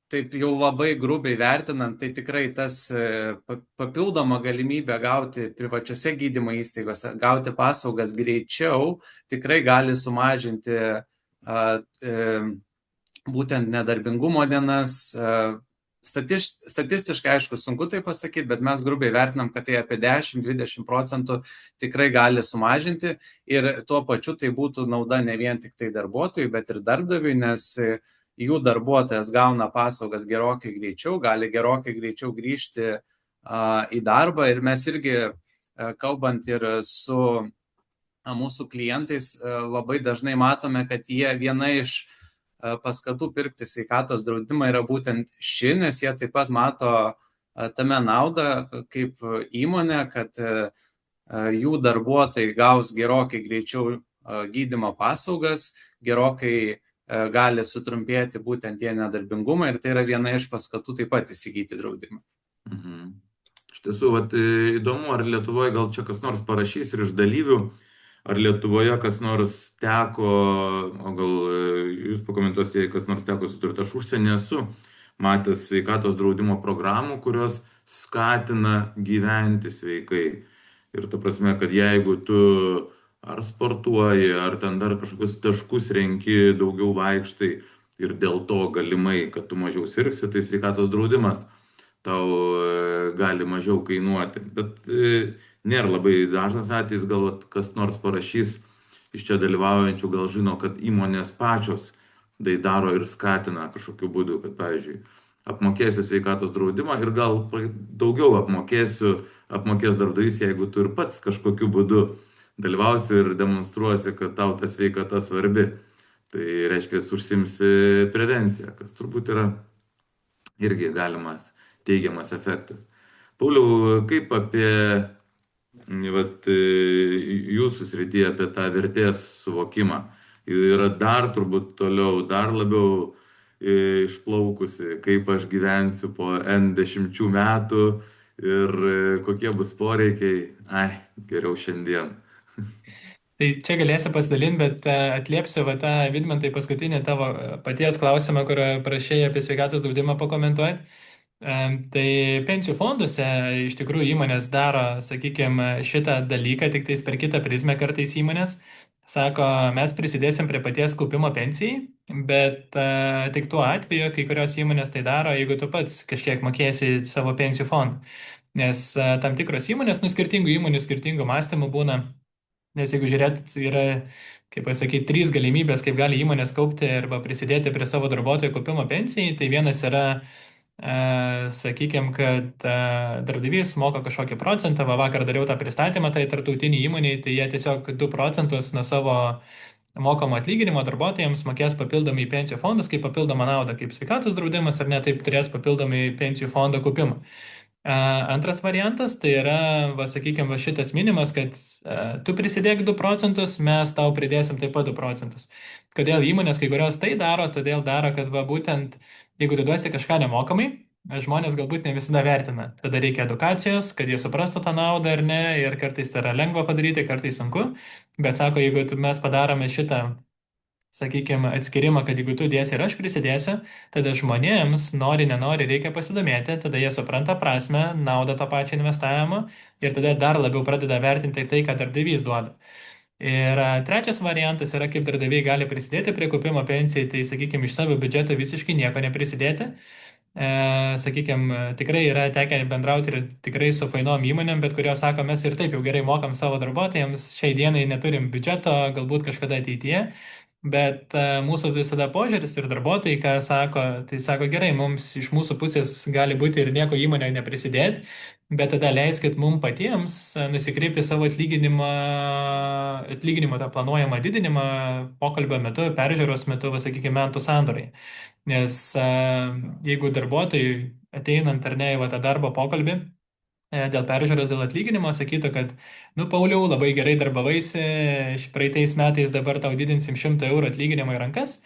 taip jau labai grubiai vertinant, tai tikrai tas papildoma galimybė gauti privačiose gydymo įstaigose, gauti paslaugas greičiau, tikrai gali sumažinti būtent nedarbingumo dienas. Statistiškai, aišku, sunku tai pasakyti, bet mes grubiai vertinam, kad tai apie 10-20% tikrai gali sumažinti ir tuo pačiu tai būtų nauda ne vien tik tai darbuotojui, bet ir darbdaviui, nes jų darbuotojas gauna paslaugas gerokai greičiau, gali gerokai greičiau grįžti į darbą ir mes irgi, kalbant ir su mūsų klientais, labai dažnai matome, kad jie viena iš paskatų pirkti sveikatos draudimą yra būtent ši, nes jie taip pat mato tame naudą kaip įmonė, kad jų darbuotojai gaus gerokai greičiau gydymo paslaugas, gerokai gali sutrumpėti būtent tie nedarbingumai ir tai yra viena iš paskatų taip pat įsigyti draudimą. Mhm. Iš tiesų, įdomu, ar Lietuvoje gal čia kas nors parašys ir iš dalyvių, ar Lietuvoje kas nors teko, o gal jūs pakomentuosite, jei kas nors teko suturti, aš užsienį esu matęs sveikatos draudimo programų, kurios skatina gyventi sveikai. Ir ta prasme, kad jeigu tu ar sportuoji, ar ten dar kažkokius taškus renki, daugiau vaikštai ir dėl to galimai, kad tu mažiau sirgsi, tai sveikatos draudimas tau gali mažiau kainuoti. Bet nėra labai dažnas atvejis, gal kas nors parašys iš čia dalyvaujančių, gal žino, kad įmonės pačios tai daro ir skatina kažkokiu būdu, kad, pavyzdžiui, apmokėsiu sveikatos draudimą ir gal daugiau apmokės darbdavys, jeigu tu ir pats kažkokiu būdu dalyvausi ir demonstruosi, kad tau ta sveikata svarbi. Tai reiškia, užsimsi prevenciją, kas turbūt yra irgi galimas teigiamas efektas. Pauliau, kaip apie jūsų srityje apie tą vertės suvokimą? Yra dar turbūt toliau, dar labiau išplaukusi, kaip aš gyvensiu po N10 metų ir kokie bus poreikiai. Geriau šiandien. Tai čia galėsi pasidalinti, bet atliepsiu tą, Vidmantai, paskutinį tavo paties klausimą, kur prašėjai apie sveikatos draudimą pakomentuoti. Tai pensijų fonduose iš tikrųjų įmonės daro, sakykime, šitą dalyką, tik tais per kitą prizmę kartais įmonės. Sako, mes prisidėsim prie paties kaupimo pensijai, bet tik tuo atveju, kai kurios įmonės tai daro, jeigu tu pats kažkiek mokėsi savo pensijų fondą. Nes tam tikros įmonės, skirtingų įmonių, skirtingų mąstymų būna. Nes jeigu žiūrėt, yra, kaip pasakyti, 3 galimybės, kaip gali įmonės kaupti arba prisidėti prie savo darbuotojų kaupimo pensijai. Tai vienas yra, sakykime, kad darbdavys moka kažkokį procentą, vakar dariau tą pristatymą, tai tarptautiniai įmoniai, tai jie tiesiog 2% nuo savo mokamo atlyginimo darbuotojams mokės papildomai į pensijų fondus, kaip papildomą naudą, kaip sveikatos draudimas, ar ne, taip turės papildomai pensijų fondo kaupimą. Antras variantas tai yra, va, sakykime, va šitas minimas, kad tu prisidėk 2 procentus, mes tau pridėsim taip pat 2 procentus. Kodėl įmonės kai kurios tai daro, todėl daro, kad va būtent jeigu tu duosi kažką nemokamai, žmonės galbūt ne visada vertina. Tada reikia edukacijos, kad jie suprastų tą naudą ar ne, ir kartais tai yra lengva padaryti, kartais sunku, bet sako, jeigu mes padarome šitą, sakykime, atskirimą, kad jeigu tu dėsi ir aš prisidėsiu, tada žmonėms nori, nenori, reikia pasidomėti, tada jie supranta prasme, naudą to pačio investavimo ir tada dar labiau pradeda vertinti tai, ką darbdavys duoda. Ir trečias variantas yra, kaip darbdaviai gali prisidėti prie kaupimo pensijai, tai, sakykime, iš savo biudžeto visiškai nieko neprisidėti. Sakykime, tikrai yra tekę bendrauti ir tikrai su fainom įmonėm, bet kurios sako, mes ir taip jau gerai mokam savo darbuotojams, šiai dienai neturim biudžeto, galbūt kažkada ateityje. Bet mūsų visada požiūris ir darbuotojai, ką sako, tai sako gerai, mums iš mūsų pusės gali būti ir nieko įmonė neprisidėti, bet tada leiskit mums patiems nusikreipti savo atlyginimo tą planuojamą didinimą pokalbio metu, peržiūros metu, sakykime, metų sandorai. Nes jeigu darbuotojai ateinant ar ne į va tą darbo pokalbį, dėl peržiūros, dėl atlyginimo sakytų, kad, nu, Pauliau, labai gerai darbavaisi, praeitais metais dabar tau didinsim 100 eurų atlyginimą į rankas,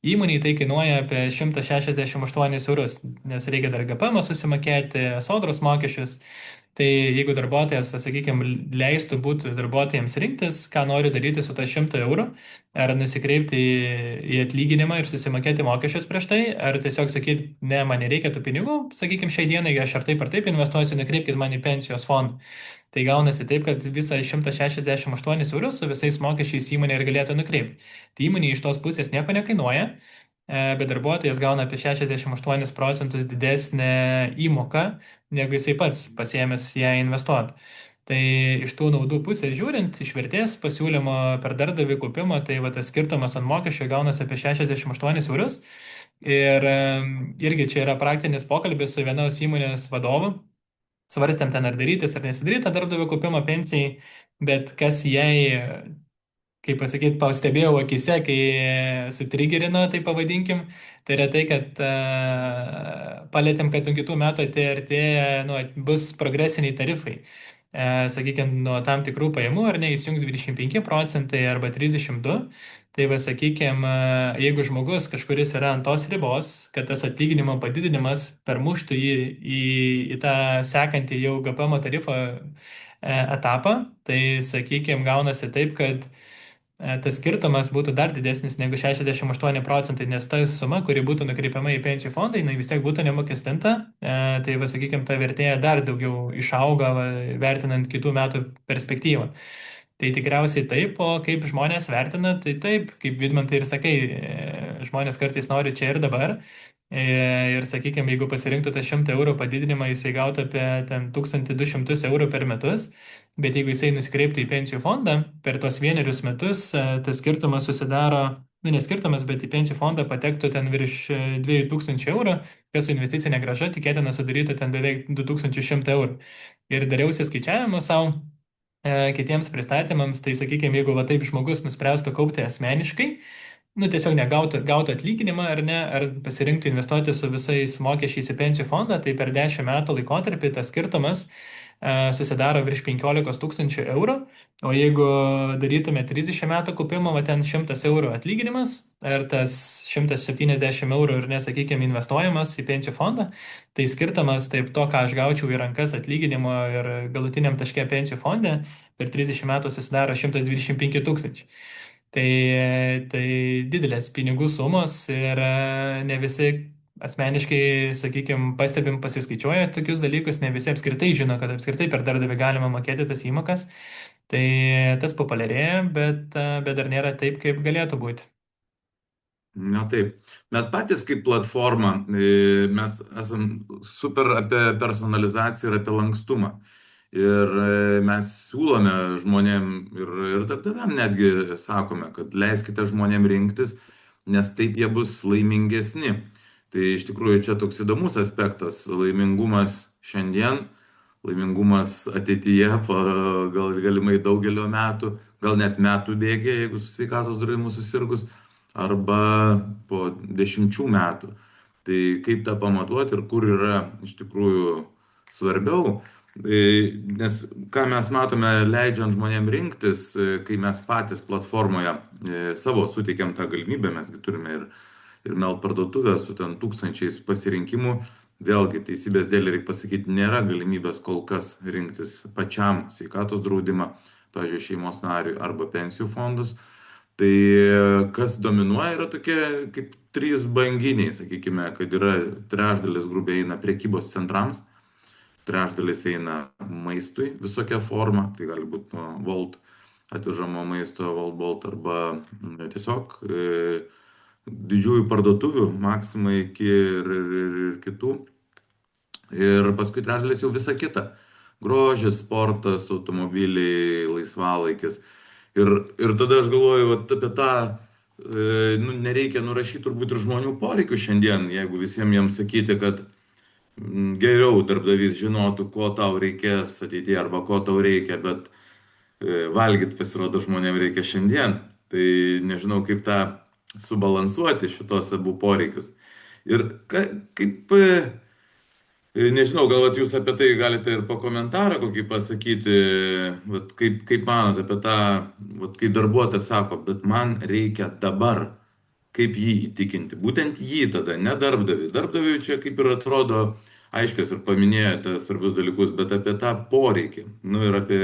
įmoniai tai kainuoja apie 168 eurus, nes reikia dar GPM susimokėti, sodros mokesčius. Tai jeigu darbuotojas, sakykime, leistų būti darbuotojams rinktis, ką nori daryti su ta 100 eurų, ar nusikreipti į atlyginimą ir susimokėti mokesčius prieš tai, ar tiesiog sakyti, ne, man nereikia tų pinigų, sakykime, šiai dienai aš ar taip investuosiu, nukreipkite man į pensijos fondą. Tai gaunasi taip, kad visą 168 eurus su visais mokesčiais įmonė ir galėtų nukreipti. Tai įmonė iš tos pusės nieko nekainuoja, bet darbuotojas gauna apie 68 procentus didesnę įmoką, negu jisai pats pasiėmęs ją investuoti. Tai iš tų naudų pusės žiūrint, iš vertės pasiūlymo per darbdavį kaupimo, tai va, tas skirtumas ant mokesčio gaunasi apie 68 eurus. Ir irgi čia yra praktinis pokalbis su vienos įmonės vadovu. Svarstėm ten ar darytis ar nesidaryti tą darbdavio kaupimo pensijai, bet kas jai, kaip pasakyti, pastebėjau akise, kai sutrigerino, tai pavadinkim, tai yra tai, kad palėtėm, kad nuo kitų metų artėja, nu, bus progresiniai tarifai. Sakykime, nuo tam tikrų pajamų ar ne įsijungs 25 procentai arba 32. Tai va, sakykime, jeigu žmogus kažkuris yra ant tos ribos, kad tas atlyginimo padidinimas permuštų jį į tą sekantį jau GPM tarifo etapą, tai, sakykime, gaunasi taip, kad tas skirtumas būtų dar didesnis negu 68 procentai, nes ta suma, kuri būtų nukreipiama į pensijų fondą, jinai vis tiek būtų nemokestinta. Tai, va, sakykime, ta vertė dar daugiau išauga, va, vertinant kitų metų perspektyvą. Tai tikriausiai taip, o kaip žmonės vertina, tai taip, kaip Vidmantai ir sakai, žmonės kartais nori čia ir dabar. Ir, sakykime, jeigu pasirinktų tą 100 eurų padidinimą, jisai gautų apie 1200 eurų per metus, bet jeigu jisai nusikreiptų į pensijų fondą, per tuos vienerius metus tas skirtumas susidaro, nu neskirtumas, bet į pensijų fondą patektų ten virš 2000 eurų, kas su investicinė grąža tikėtina sudarytų ten beveik 2100 eurų. Ir dariausi skaičiavimą savo kitiems pristatymams, tai, sakykime, jeigu va taip žmogus nuspręstų kaupti asmeniškai, nu, tiesiog gautų atlyginimą ar ne, ar pasirinktų investuoti su visais mokesčiais į pensijų fondą, tai per 10 metų laikotarpį tas skirtumas susidaro virš 15 000 eurų, o jeigu darytume 30 metų kaupimą, va ten 100 eurų atlyginimas, ar tas 170 eurų ir nesakykime investuojamas į pensijų fondą, tai skirtumas taip to, ką aš gaučiau į rankas atlyginimo ir galutiniam taške pensijų fonde, per 30 metų susidaro 125 000. Tai didelės pinigų sumos ir ne visi asmeniškai, sakykime, pastebim, pasiskaičiuoja tokius dalykus, ne visi apskritai žino, kad apskritai per darbdavį galima mokėti tas įmokas. Tai tas populiarėja, bet dar nėra taip, kaip galėtų būti. Na taip, mes patys kaip platforma, mes esam super apie personalizaciją ir apie lankstumą. Ir mes siūlome žmonėm ir darbdaviam netgi sakome, kad leiskite žmonėm rinktis, nes taip jie bus laimingesni. Tai iš tikrųjų čia toks įdomus aspektas - laimingumas šiandien, laimingumas ateityje, gal galimai daugelio metų, gal net metų bėgė, jeigu su sveikatos draudimu susirgus, arba po 10 metų. Tai kaip tą pamatuoti ir kur yra iš tikrųjų svarbiau. Nes ką mes matome, leidžiant žmonėm rinktis, kai mes patys platformoje savo suteikiam tą galimybę, mesgi turime ir mel parduotuvę su ten tūkstančiais pasirinkimų. Vėlgi, teisybės dėlį reikia pasakyti, nėra galimybės kol kas rinktis pačiam sveikatos draudimą, pavyzdžiui, šeimos nariui arba pensijų fondus. Tai kas dominuoja yra tokie kaip trys banginiai, sakykime, kad yra trečdalis grubiai eina prekybos centrams, trečdalis eina maistui visokia forma, tai gali būti nuo Volt atvežamo maisto, Volt Bolt arba tiesiog didžiųjų parduotuvių, Maxima iki ir kitų. Ir paskui trečdalis jau visa kita. Grožis, sportas, automobiliai, laisvalaikis. Ir tada aš galvoju, vat, apie tą, nu, nereikia nurašyti turbūt ir žmonių poreikių šiandien, jeigu visiems jiems sakyti, kad geriau darbdavys žinotų, ko tau reikės ateityje arba ko tau reikia, bet valgyti pasirodo žmonėms reikia šiandien. Tai nežinau, kaip tą subalansuoti šitos abu poreikius. Ir kaip, nežinau, gal vat jūs apie tai galite ir po komentarą kokį pasakyti, vat, kaip manot apie tą, vat, kai darbuotojas sako, bet man reikia dabar, kaip jį įtikinti. Būtent jį tada, ne darbdavį. Darbdaviui čia kaip ir atrodo aiškios ir paminėjote svarbius dalykus, bet apie tą poreikį. Nu ir apie,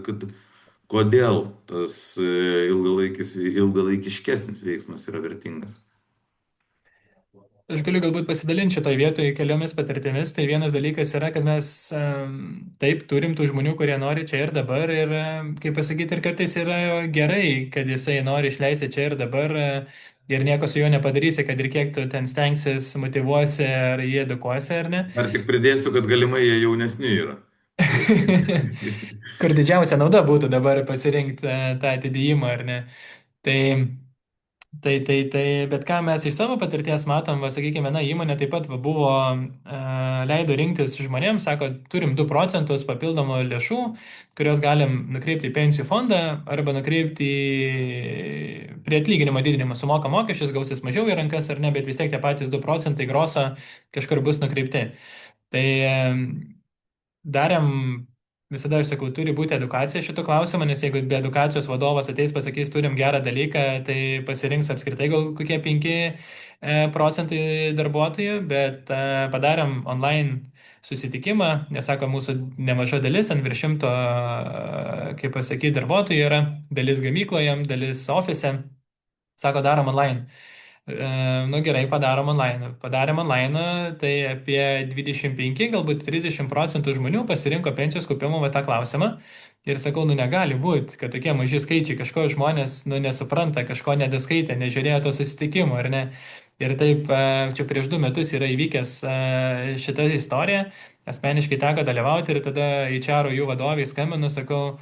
kad kodėl tas ilgalaikiškesnis veiksmas yra vertingas. Aš galiu galbūt pasidalinti šitoje vietoje keliomis patirtimis. Tai vienas dalykas yra, kad mes taip turim tų žmonių, kurie nori čia ir dabar. Ir, kaip pasakyti, ir kartais yra gerai, kad jisai nori išleisti čia ir dabar. Ir nieko su juo nepadarysi, kad ir kiek tu ten stengsis, motivuosi, ar jį edukuosi, ar ne. Ar tik pridėsiu, kad galimai jie jaunesni yra. Kur didžiausia nauda būtų dabar pasirinkti tą atidėjimą, ar ne. Bet ką mes iš savo patirties matom, va, sakykime, viena įmonė taip pat va, buvo, leido rinktis žmonėms, sako, turim 2 procentus papildomų lėšų, kurios galim nukreipti į pensijų fondą arba nukreipti prie atlyginimo didinimo, sumoka mokesčius, gausis mažiau į rankas ar ne, bet vis tiek tie patys 2 procentai groso kažkur bus nukreipti. Tai darėm. Visada aš sakau, turi būti edukacija šito klausimo, nes jeigu be edukacijos vadovas ateis, pasakys, turim gerą dalyką, tai pasirinks apskritai gal kokie 5 procentai darbuotojų, bet padarėm online susitikimą, nes sako, mūsų nemaža dalis, ant virš 100, kaip pasakyti, darbuotojų yra, dalis gamykloje, dalis ofise, sako, darom online. Nu gerai, padarom online. Padarėm online, tai apie 25, galbūt 30 procentų žmonių pasirinko pensijos kaupimo va tą klausimą. Ir sakau, nu negali būti, kad tokie maži skaičiai, kažko žmonės nesupranta, kažko nedaskaitė, nežiūrėjo to susitikimo, ar ne. Ir taip, čia prieš 2 metus yra įvykęs šita istorija, asmeniškai teko dalyvauti ir tada HR jų vadovai skambinu, sakau,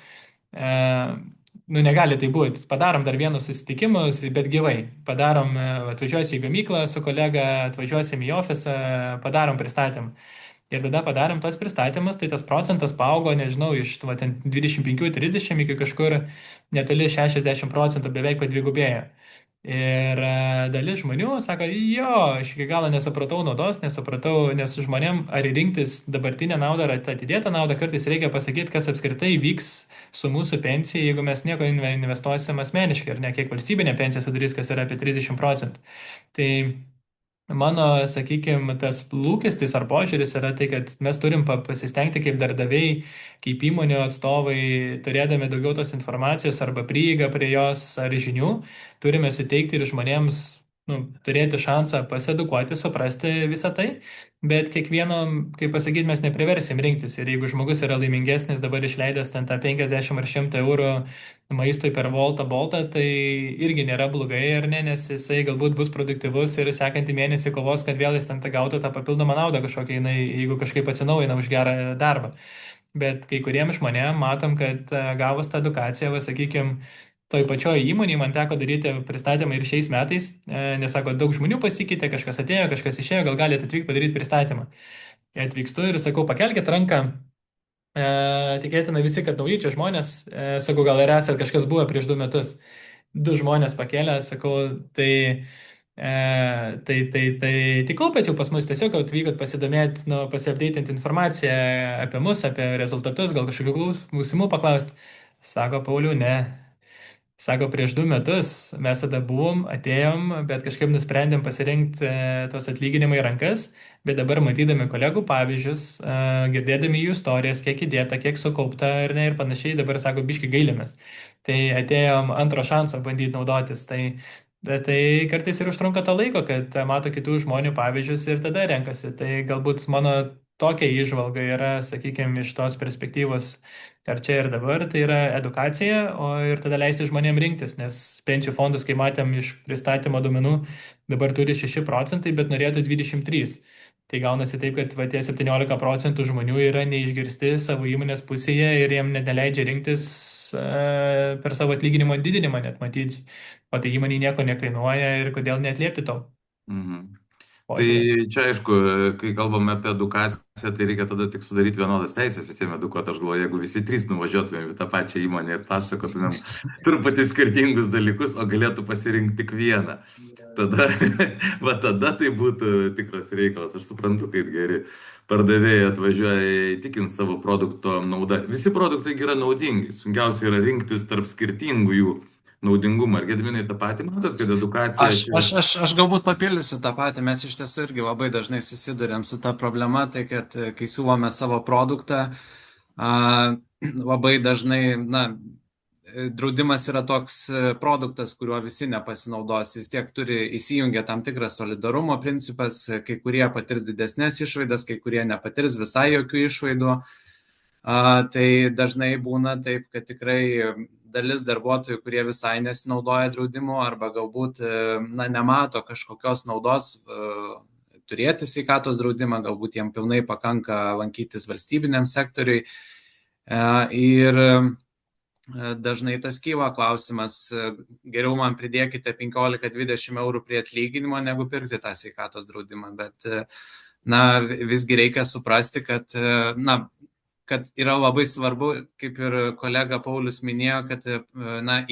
nu negali tai būti. Padarom dar vienus susitikimus, bet gyvai. Padarom, atvažiuosim į gamyklą su kolega, atvažiuosim į ofisą, padarom pristatymą. Ir tada padarėm tos pristatymus, tai tas procentas paaugo, nežinau, iš 25-30 iki kažkur netoli 60 procentų, beveik padvigubėjo. Ir dalis žmonių sako, jo, aš iki galo nesupratau naudos, nesupratau, nes žmonėm ar rinktis dabartinę naudą ar atidėtą naudą, kartais reikia pasakyti, kas apskritai vyks su mūsų pensija, jeigu mes nieko investuosim asmeniškai, ar ne, kiek valstybinė pensija sudarys, kas yra apie 30 procentų. Tai mano, sakykime, tas lūkestis ar požiūris yra tai, kad mes turim pasistengti kaip darbdaviai, kaip įmonių atstovai, turėdami daugiau tos informacijos arba prieigą prie jos ar žinių, turime suteikti ir žmonėms turėti šansą pasiedukuoti, suprasti visą tai, bet kiekvieno, kaip pasakyti, mes nepriversim rinktis. Ir jeigu žmogus yra laimingesnis dabar išleidęs ten tą 50 ar 100 eurų maistui per Voltą, Boltą, tai irgi nėra blogai, ar ne, nes jisai galbūt bus produktyvus ir sekantį mėnesį kovos, kad vėl jis ten gautų tą papildomą naudą kažkokią, jeigu kažkaip atsinaujina už gerą darbą. Bet kai kuriems žmonėms matom, kad gavus tą edukaciją, va, sakykime, toj pačioj įmonėje man teko daryti pristatymą ir šiais metais, nes sako, daug žmonių pasikeitė, kažkas atėjo, kažkas išėjo, gal galite atvykti padaryti pristatymą. Atvykstu ir sakau, pakelkite ranką, tikėtina visi, kad nauji čia žmonės, sakau, gal ir esat kažkas buvo prieš 2 metus. 2 žmonės pakėlė, sakau, tai Tai kaupėt jau pas mus, tiesiog atvykot pasidomėti, nu, pasiapdeitinti informaciją apie mus, apie rezultatus, gal kažkokių klausimų paklausti. Sako Pauliau, ne. Sako, prieš 2 metus mes tada buvom, atėjom, bet kažkaip nusprendėm pasirinkti tos atlyginimai į rankas, bet dabar matydami kolegų pavyzdžius, girdėdami jų istorijas, kiek įdėta, kiek sukaupta ir, ne, ir panašiai, dabar sako, biški gailimės. Tai atėjom antro šanso bandyti naudotis. Tai kartais ir užtrunka to laiko, kad mato kitų žmonių pavyzdžius ir tada renkasi. Tai galbūt mano tokia įžvalga yra, sakykime, iš tos perspektyvos, ar čia ir dabar, tai yra edukacija, o ir tada leisti žmonėms rinktis, nes pensijų fondus, kai matėm iš pristatymo duomenų, dabar turi 6%, bet norėtų 23%. Tai gaunasi taip, kad va, tie 17% žmonių yra neišgirsti savo įmonės pusėje ir jiem neleidžia rinktis per savo atlyginimo didinimą net matyti. O tai įmonė nieko nekainuoja ir kodėl neatliepti to Mhm. Tai požiūrį. čia aišku, kai kalbame apie edukaciją, tai reikia tada tik sudaryti vienodas teisės visiems edukuoti. Aš galvoju, jeigu visi trys nuvažiuotumėm į tą pačią įmonę ir pasakotumėm truputį skirtingus dalykus, o galėtų pasirinkti tik vieną. Tada, tada tai būtų tikras reikalas. Aš suprantu, kaip geri pardavėjai atvažiuoja įtikinti savo produkto naudą. Visi produktai yra naudingi. Sunkiausia yra rinktis tarp skirtingų jų naudingumą. Ar Gediminai tą patį matot, kad edukacija Aš galbūt papildysiu tą patį. Mes iš tiesų irgi labai dažnai susidurėm su ta problema, tai kad kai siūlome savo produktą, labai dažnai, draudimas yra toks produktas, kuriuo visi nepasinaudos. Vis tiek turi įsijungę tam tikras solidarumo principas, kai kurie patirs didesnės išlaidas, kai kurie nepatirs visai jokių išlaidų. Tai dažnai būna taip, kad tikrai dalis darbuotojų, kurie visai nesinaudoja draudimu arba galbūt nemato kažkokios naudos turėti sveikatos draudimą, galbūt jiem pilnai pakanka lankytis valstybiniam sektoriui. Ir dažnai tas kyla klausimas, geriau man pridėkite 15-20 eurų prie atlyginimo, negu pirkti tą sveikatos draudimą. Bet visgi reikia suprasti, kad yra labai svarbu, kaip ir kolega Paulius minėjo, kad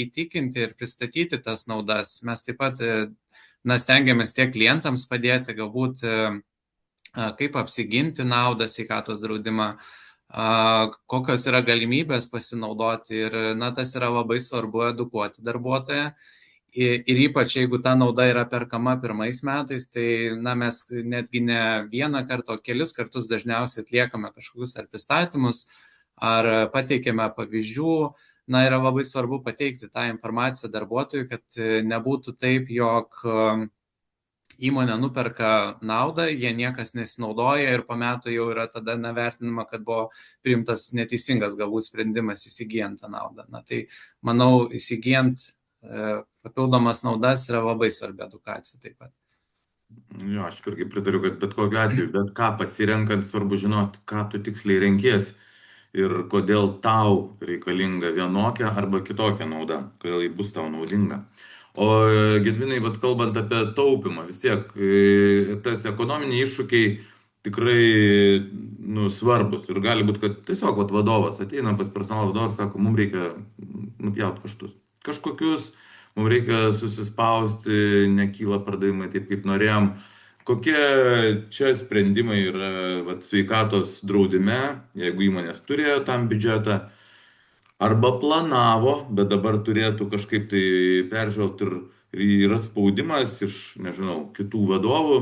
įtikinti ir pristatyti tas naudas. Mes taip pat stengiamės tiek klientams padėti, galbūt kaip apsiginti naudą sveikatos draudimą, kokios yra galimybės pasinaudoti ir tas yra labai svarbu edukuoti darbuotoją. Ir ypač jeigu ta nauda yra perkama pirmais metais, tai mes netgi ne vieną kartą, o kelis kartus dažniausiai atliekame kažkokius ar pristatymus, ar pateikėme pavyzdžių. Yra labai svarbu pateikti tą informaciją darbuotojui, kad nebūtų taip, jog įmonė nuperka naudą, jie niekas nesinaudoja ir po metų jau yra tada vertinama, kad buvo priimtas neteisingas galbūt sprendimas įsigijant tą naudą. Tai manau, įsigijant papildomas naudas yra labai svarbi edukacija taip pat. Jo, aš irgi pritariu, kad bet kokiu atveju, bet ką pasirenkant, svarbu žinoti, ką tu tiksliai renkies ir kodėl tau reikalinga vienokia arba kitokia nauda, kodėl ji bus tau naudinga. O Gediminai, kalbant apie taupimą, vis tiek tas ekonominiai iššūkiai tikrai svarbus ir gali būti, kad tiesiog vadovas ateina pas personalo vadovą ir sako, mums reikia nupjauti kaštus. Kažkokius, mums reikia susispausti, nekyla pardavimai taip, kaip norėjom. Kokie čia sprendimai yra sveikatos draudime, jeigu įmonės turėjo tam biudžetą, arba planavo, bet dabar turėtų kažkaip tai peržvelgti ir yra spaudimas iš, nežinau, kitų vadovų,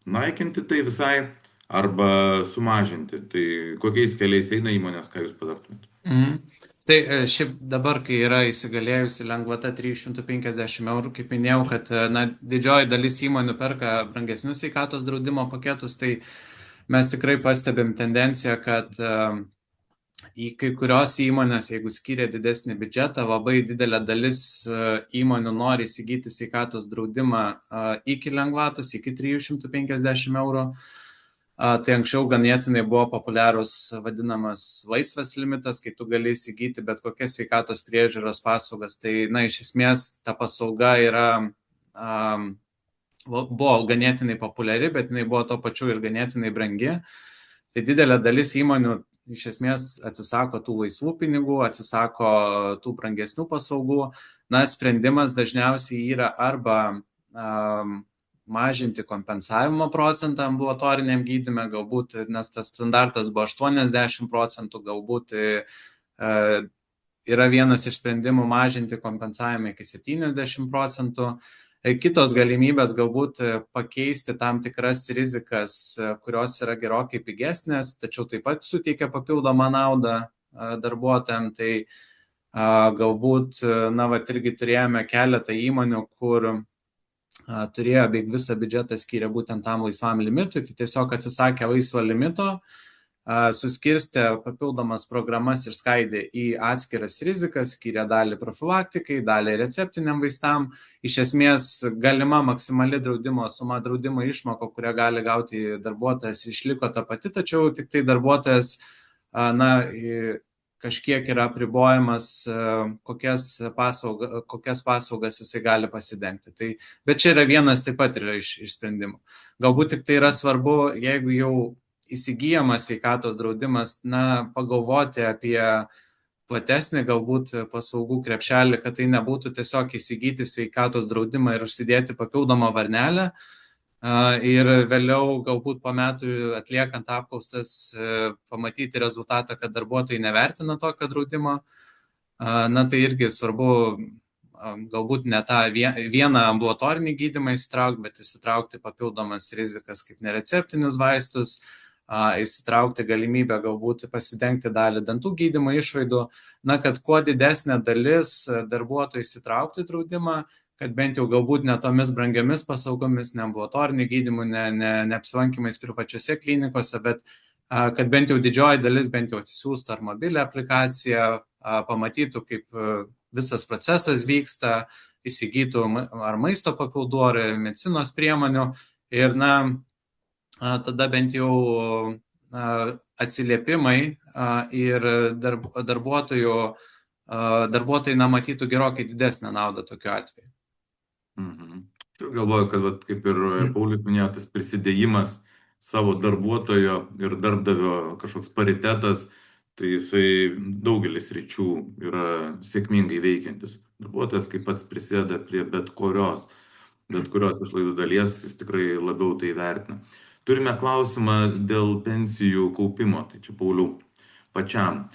naikinti tai visai, arba sumažinti. Tai kokiais keliais eina įmonės, ką jūs patartumėte? Tai šiaip dabar, kai yra įsigalėjusi lengvata 350 eurų, kaip minėjau, kad didžioji dalis įmonių perka brangesnius sveikatos draudimo paketus, tai mes tikrai pastebim tendenciją, kad į kai kurios įmonės, jeigu skiria didesnį biudžetą, labai didelė dalis įmonių nori įsigyti sveikatos draudimą iki lengvatos, iki 350 eurų. Tai anksčiau ganėtinai buvo populiarus vadinamas laisvas limitas, kai tu gali įsigyti bet kokias sveikatos priežiūros paslaugas. Tai, iš esmės, ta paslauga buvo ganėtinai populiari, bet jinai buvo to pačiu ir ganėtinai brangi. Tai didelė dalis įmonių iš esmės atsisako tų laisvų pinigų, atsisako tų brangesnių paslaugų. Sprendimas dažniausiai yra arba mažinti kompensavimo procentą ambulatoriniam gydyme, galbūt, nes tas standartas buvo 80%, galbūt yra vienas iš sprendimų mažinti kompensavimą iki 70%. Kitos galimybės galbūt pakeisti tam tikras rizikas, kurios yra gerokai pigesnės, tačiau taip pat suteikia papildomą naudą darbuotojams. Tai galbūt, irgi turėjome keletą įmonių, kur turėjo beveik visą biudžetą skyrė būtent tam laisvam limitui, tai tiesiog atsisakė laisvo limito, suskirstė papildomas programas ir skaidė į atskiras rizikas, skyrė dalį profilaktikai, dalį receptiniam vaistam. Iš esmės galima maksimali draudimo suma, draudimo išmoko, kurią gali gauti darbuotojas, išliko ta pati, tačiau tik tai darbuotojas kažkiek yra apribojamas, kokias paslaugas jisai gali pasidengti. Bet čia yra vienas taip pat yra iš sprendimų. Galbūt tik tai yra svarbu, jeigu jau įsigyjamas sveikatos draudimas, pagalvoti apie platesnį galbūt paslaugų krepšelį, kad tai nebūtų tiesiog įsigyti sveikatos draudimą ir užsidėti papildomą varnelę. Ir vėliau galbūt po metų atliekant apklausas pamatyti rezultatą, kad darbuotojai nevertina tokio draudimo. Tai irgi svarbu galbūt ne tą vieną ambulatorinį gydymą įsitraukti, bet įsitraukti papildomas rizikas kaip nereceptinius vaistus, įsitraukti galimybę galbūt pasidengti dalį dantų gydymo išlaidų, kad kuo didesnė dalis darbuotojų įsitraukti į draudimą, kad bent jau galbūt ne tomis brangiamis paslaugomis, ne ambulatoriniu gydymu, ne apsilankymais privačiose klinikose, bet kad bent jau didžioji dalis bent jau atsisiųstų ar mobilią aplikaciją, pamatytų, kaip visas procesas vyksta, įsigytų ar maisto papildų, ar medicinos priemonių ir tada bent jau atsiliepimai ir darbuotojai matytų gerokai didesnę naudą tokiu atveju. Aš galvoju, kad kaip ir Paulius minėjo, tas prisidėjimas savo darbuotojo ir darbdavio kažkoks paritetas, tai jisai daugelis ryčių yra sėkmingai veikiantis. Darbuotojas kaip pats prisideda prie bet kurios išlaidų dalies, jis tikrai labiau tai vertina. Turime klausimą dėl pensijų kaupimo, tai čia Pauliau pačiam.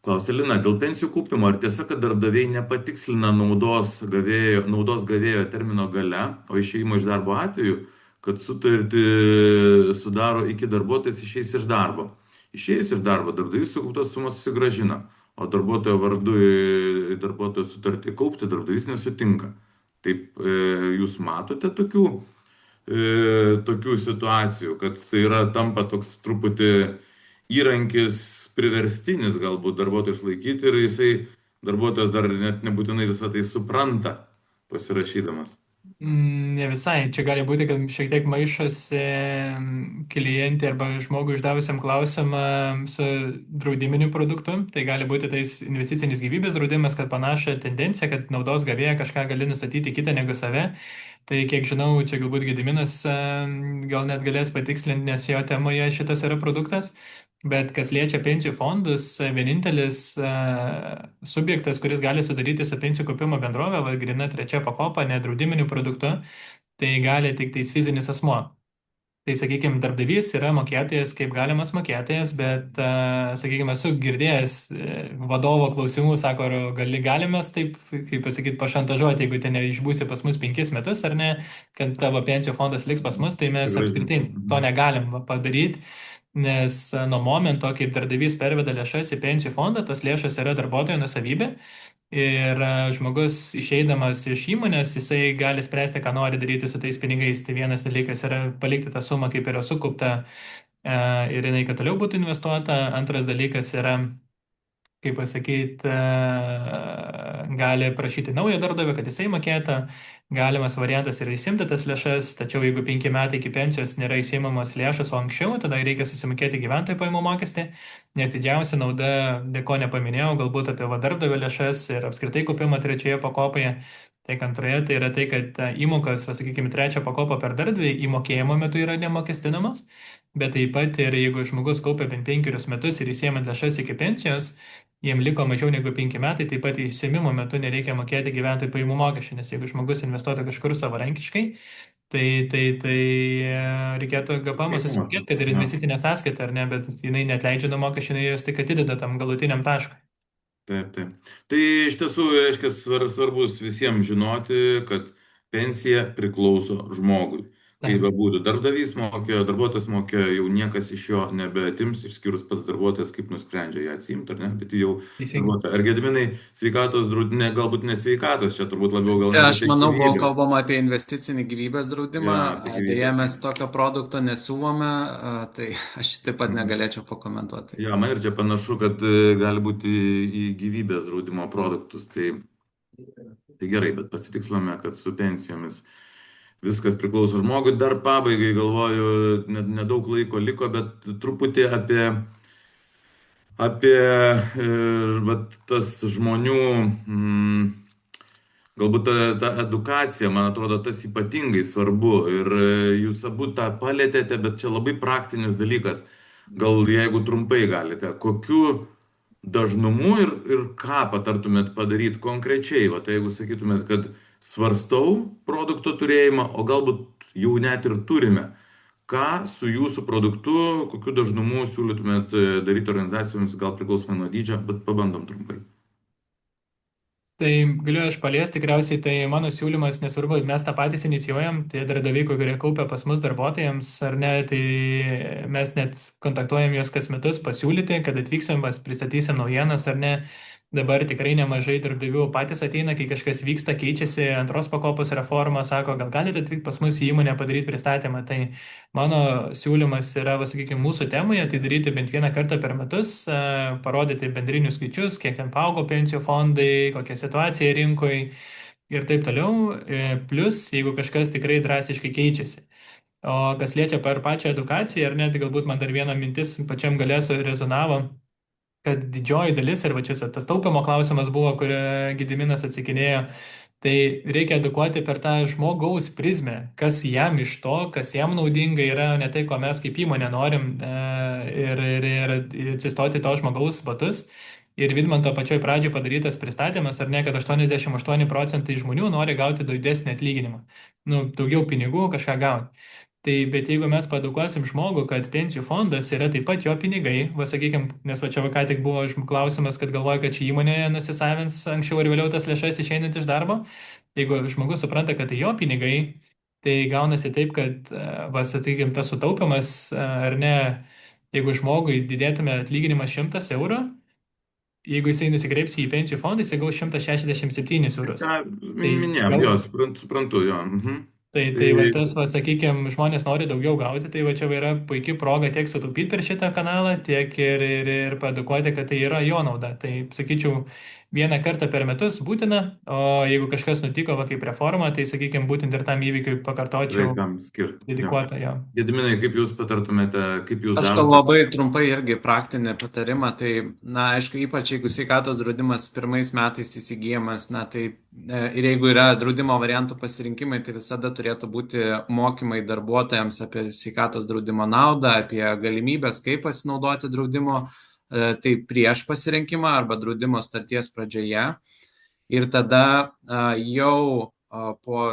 Klausė Lina, dėl pensijų kaupimo, ar tiesa, kad darbdaviai nepatikslina naudos gavėjo termino gale, o išėjimo iš darbo atveju, kad sutartį sudaro iki darbuotojas išeis iš darbo. Išėjus iš darbo, darbdavys sukauptas sumas susigrąžina, o darbuotojo vardu darbuotojo sutartį kaupti darbdavys nesutinka. Taip, jūs matote tokių situacijų, kad tai tampa toks truputį įrankis priverstinis galbūt darbuotojų išlaikyti ir darbuotojas dar net nebūtinai visą tai supranta pasirašydamas. Ne visai. Čia gali būti, kad šiek tiek maišosi klientė arba žmogui uždavusiam klausimą su draudiminiu produktu. Tai gali būti tais investicinis gyvybės draudimas, kad panašią tendenciją, kad naudos gavėja kažką gali nustatyti kitą negu save. Tai kiek žinau, čia galbūt Gediminas gal net galės patikslinti, nes jo temoje šitas yra produktas. Bet kas liečia pensijų fondus, vienintelis subjektas, kuris gali sudaryti su pensijų kaupimo bendrovė, grina trečia pakopa, ne draudiminiu produktu, tai gali tik tais fizinis asmuo. Tai, sakykime, darbdavys yra mokėtojas kaip galimas mokėtojas, bet, sakykime, esu girdėjęs vadovo klausimų, sako, ar galimas taip, kaip pasakyti, pašantažuoti, jeigu ten išbūsi pas mus 5 metus ar ne, kad tavo pensijų fondas liks pas mus, tai mes apskritai to negalim padaryti. Nes nuo momento, kaip darbdavys perveda lėšas į pensijų fondą, tas lėšas yra darbuotojo nusavybė ir žmogus išeidamas iš įmonės, jisai gali spręsti, ką nori daryti su tais pinigais. Tai vienas dalykas yra palikti tą sumą, kaip yra sukaupta ir jinai, kad toliau būtų investuota. Antras dalykas yra, kaip pasakyti, gali prašyti naujo darbdavio, kad jisai mokėtų. Galimas variantas yra įsimti tas lėšas, tačiau jeigu 5 metai iki pensijos nėra įsimamos lėšas, o anksčiau, tada reikia susimokėti gyventojų pajamų mokestį, nes didžiausia nauda, ko nepaminėjau, galbūt apie darbdavio lėšas ir apskritai kaupimą trečioje pakopoje, tiek antroje, tai yra tai, kad įmokas, sakykime, trečią pakopą per darbdavį įmokėjimo metu yra nemokestinamos, bet taip pat ir jeigu žmogus kaupia bent 5 metus ir įsiemant lėšas iki pensijos, jiem liko mažiau negu 5 metai, taip pat įsiėmimo metu nereikia mokėti gyventojų pajamų mokesčių, nes jeigu žmogus investuoja kažkur savarankiškai, Tai reikėtų GPM Skaidrumo, susimokėti, kad ir jo. investicinė sąskaita, ar ne, bet jinai neatleidžia nuo mokesčių, jinai jos tik atideda tam galutiniam taškui. Taip, taip. Tai iš tiesų, reiškia, svarbus visiems žinoti, kad pensija priklauso žmogui. Kaip Taip, bebūtų, darbdavys mokėjo, darbuotojas mokėjo, jau niekas iš jo nebeatims, išskyrus pats darbuotojas, kaip nusprendžia ją atsimti, ar ne, bet jau teisingai. darbuotojas. Ar Gediminai sveikatos draudime, galbūt nesveikatos, čia turbūt labiau gal net Aš apie manau, buvo gyvybės. kalbama apie investicinį gyvybės draudimą. Jo, apie Deja, gyvybės. mes tokio produkto nesiūlome, tai aš taip pat Mhm. negalėčiau pakomentuoti. Jo, man ir čia panašu, kad gali būti į gyvybės draudimo produktus. Tai gerai, bet pasitikslome, kad su pensijomis viskas priklauso žmogui. Dar pabaigai galvoju, nedaug laiko liko, bet truputį apie vat, tas žmonių, galbūt ta edukacija, man atrodo, tas ypatingai svarbu. Ir jūs abu tą palėtėte, bet čia labai praktinis dalykas. Gal jeigu trumpai galite, kokiu dažnumu ir ką patartumėt padaryti konkrečiai, va, tai jeigu sakytumėt, kad svarstau produkto turėjimą, o galbūt jau net ir turime, ką su jūsų produktu, kokiu dažnumu siūlytumėt daryti organizacijoms, gal priklausomai nuo dydžio, bet pabandom trumpai. Tai galiu aš paliesti, tikriausiai tai mano siūlymas, nesvarbu, mes tą patys inicijuojam, tie darbdaviai, kurie kaupia pas mus darbuotojams, ar ne, tai mes net kontaktuojam juos kas metus pasiūlyti, kad atvyksim, pristatysim naujienas, ar ne. Dabar tikrai nemažai darbdavių patys ateina, kai kažkas vyksta, keičiasi antros pakopos reforma, sako, gal galite atvykti pas mus į įmonę padaryti pristatymą. Tai mano siūlymas yra, sakykime, mūsų temoje, tai daryti bent vieną kartą per metus, parodyti bendrinius skaičius, kiek ten paaugo pensijų fondai, kokia situacija rinkoje ir taip toliau. Plus, jeigu kažkas tikrai drastiškai keičiasi. O kas liečia per pačią edukaciją, ar net galbūt man dar viena mintis pačiam galėsiu rezonavo, kad didžioji dalis, ir va čia tas taupimo klausimas buvo, kur Gediminas atsakinėjo, tai reikia edukuoti per tą žmogaus prizmę, kas jam iš to, kas jam naudinga yra, ne tai, ko mes kaip įmonė norim ir atsistoti to žmogaus batus. Ir Vidmanto pačioj pradžioje padarytas pristatymas, ar ne, kad 88% žmonių nori gauti didesnį atlyginimą. Nu, daugiau pinigų kažką gauti. Tai, bet jeigu mes padukuosim žmogų, kad pensijų fondas yra taip pat jo pinigai, va sakykime, nes va čia va ką tik buvo klausimas, kad galvoja, kad ši įmonė nusisavins anksčiau ar vėliau tas lėšas išeinant iš darbo, jeigu žmogus supranta, kad tai jo pinigai, tai gaunasi taip, kad, va sakykime, tas sutaupimas, ar ne, jeigu žmogui didėtume atlyginimas 100 eurų, jeigu jisai nusikreips į pensijų fondą, jisai gaus 167 eurus. Ką Tai minėjom, gal, jo, suprantu, jo. Mhm. Tai va tas, va, sakykime, žmonės nori daugiau gauti, tai va čia va yra puikia proga tiek sutaupyti per šitą kanalą, tiek ir paedukuoti, kad tai yra jo nauda. Tai sakyčiau, vieną kartą per metus būtina, o jeigu kažkas nutiko, va kaip reforma, tai sakykime, būtent ir tam įvykiui pakartočiau Vaikam skirti. dedikuotą jo. Gediminai, kaip jūs patartumėte, kaip jūs Aš gal darote? labai trumpai irgi praktinį patarimą, tai, na, aišku, ypač jeigu sveikatos draudimas pirmais metais įsigijamas, na, tai ir jeigu yra draudimo variantų pasirinkimai, tai visada turėtų būti mokymai darbuotojams apie sveikatos draudimo naudą, apie galimybės, kaip pasinaudoti draudimo, tai prieš pasirinkimą arba draudimo starties pradžioje. Ir tada jau po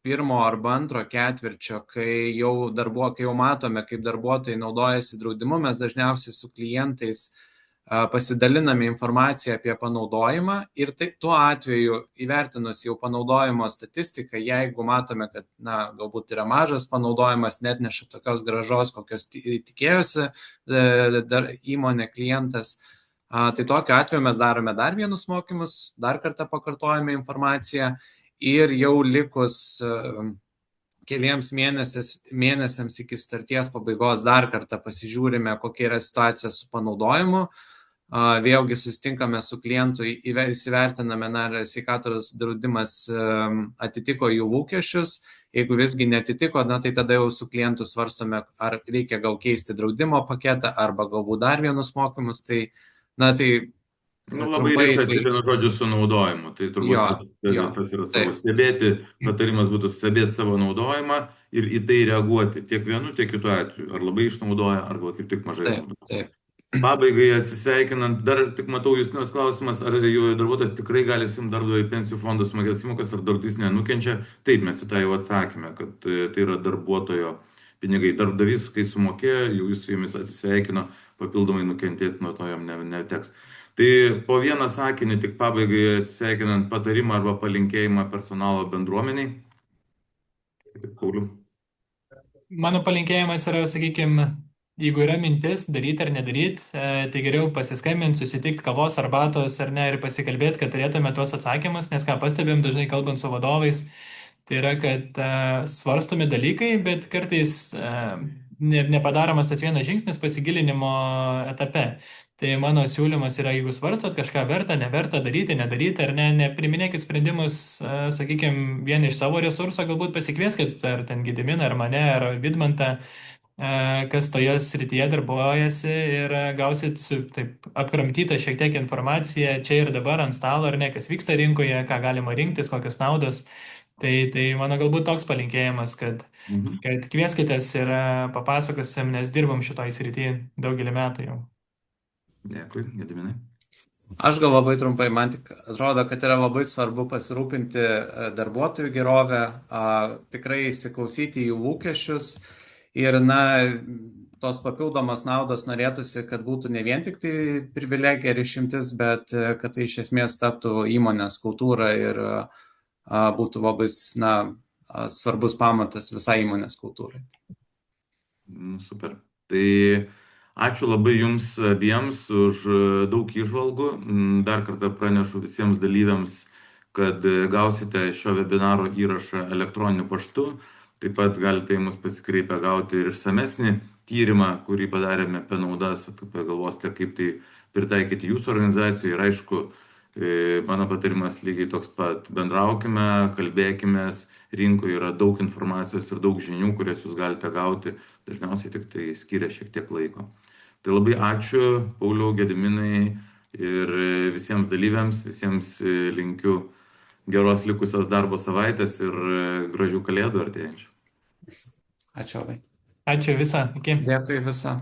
pirmo arba antro ketvirčio, kai jau matome, kaip darbuotojai naudojasi draudimu, mes dažniausiai su klientais pasidaliname informaciją apie panaudojimą ir tai tuo atveju įvertinus jau panaudojimo statistiką, jeigu matome, kad galbūt yra mažas panaudojimas, net neša tokios gražos, kokios tikėjosi dar įmonė, klientas, tai tokiu atveju mes darome dar vienus mokymus, dar kartą pakartojame informaciją ir jau likus keliems mėnesiams iki starties pabaigos dar kartą pasižiūrime, kokia yra situacija su panaudojimu. Vėlgi susitinkame su klientu, įsivertiname, ar sveikatos draudimas atitiko jų lūkesčius. Jeigu visgi netitiko, tai tada jau su klientu svarstome, ar reikia gal keisti draudimo paketą, arba galbūt dar vienus mokymus. Tai Labai ryšasi vienu žodžiu su naudojimu. Tai turbūt tas yra savo stebėti. Patarimas būtų stebėti savo naudojimą ir į tai reaguoti tiek vienu, tiek kitu atveju. Ar labai išnaudoja, arba kaip tik mažai naudoja. Taip. Pabaigai atsisveikinant, dar tik matau Justinos klausimas, ar jų darbuotojas tikrai gali simti darbdavio į pensijų fondą sumokėtas įmokas, ar darbdavys nenukenčia. Taip, mes į tą jau atsakėme, kad tai yra darbuotojo pinigai. Darbdavys, kai sumokėjo, jau jis su jumis atsisveikino, papildomai nukentėti nuo to jam neteks. Tai po vieną sakinį tik pabaigai atsisveikinant patarimą arba palinkėjimą personalo bendruomeniai. Pauliu. Mano palinkėjimas yra, sakykime, jeigu yra mintis daryti ar nedaryti, tai geriau pasiskambinti, susitikti kavos, arbatos ar ne ir pasikalbėti, kad turėtume tuos atsakymus, nes ką pastebėm dažnai kalbant su vadovais, tai yra, kad svarstomi dalykai, bet kartais nepadaromas tas vienas žingsnis pasigilinimo etape. Tai mano siūlymas yra, jeigu svarstot kažką verta, neverta daryti, nedaryti, ar ne, nepriminėkit sprendimus, sakykime, vien iš savo resurso, galbūt pasikvieskit ar ten Gediminą, ar mane, ar Vidmantą, kas toje srityje darbuojasi ir gausit taip apkramtytą šiek tiek informaciją čia ir dabar ant stalo, ar ne, kas vyksta rinkoje, ką galima rinktis, kokios naudos. Tai mano galbūt toks palinkėjimas, kad kvieskitės ir papasakosim, nes dirbam šitoj srityje daugelį metų jau. Dėkui, Gediminai. Aš gal labai trumpai, man tik atrodo, kad yra labai svarbu pasirūpinti darbuotojų gerovę, tikrai įsiklausyti jų lūkesčius ir, na, tos papildomos naudos norėtųsi, kad būtų ne vien tik tai privilegija ir išimtis, bet kad tai iš esmės taptų įmonės kultūra ir būtų labai, na, svarbus pamatas visai įmonės kultūrai. Super. Tai ačiū labai Jums abiems už daug įžvalgų. Dar kartą pranešu visiems dalyviams, kad gausite šio webinaro įrašą elektroniniu paštu. Taip pat galite į mus pasikreipę gauti ir išsamesnį tyrimą, kurį padarėme apie naudas, pagalvosite, kaip tai pritaikyti jūsų organizacijoje. Ir aišku, mano patarimas lygiai toks pat. Bendraukime, kalbėkime, rinkoje yra daug informacijos ir daug žinių, kurias jūs galite gauti, dažniausiai tik tai skiria šiek tiek laiko. Tai labai ačiū, Pauliau, Gediminai ir visiems dalyviams, visiems linkiu geros likusios darbo savaitės ir gražių kalėdų artėjančių. Ačiū labai. Ačiū visą, iki. Dėkui visą.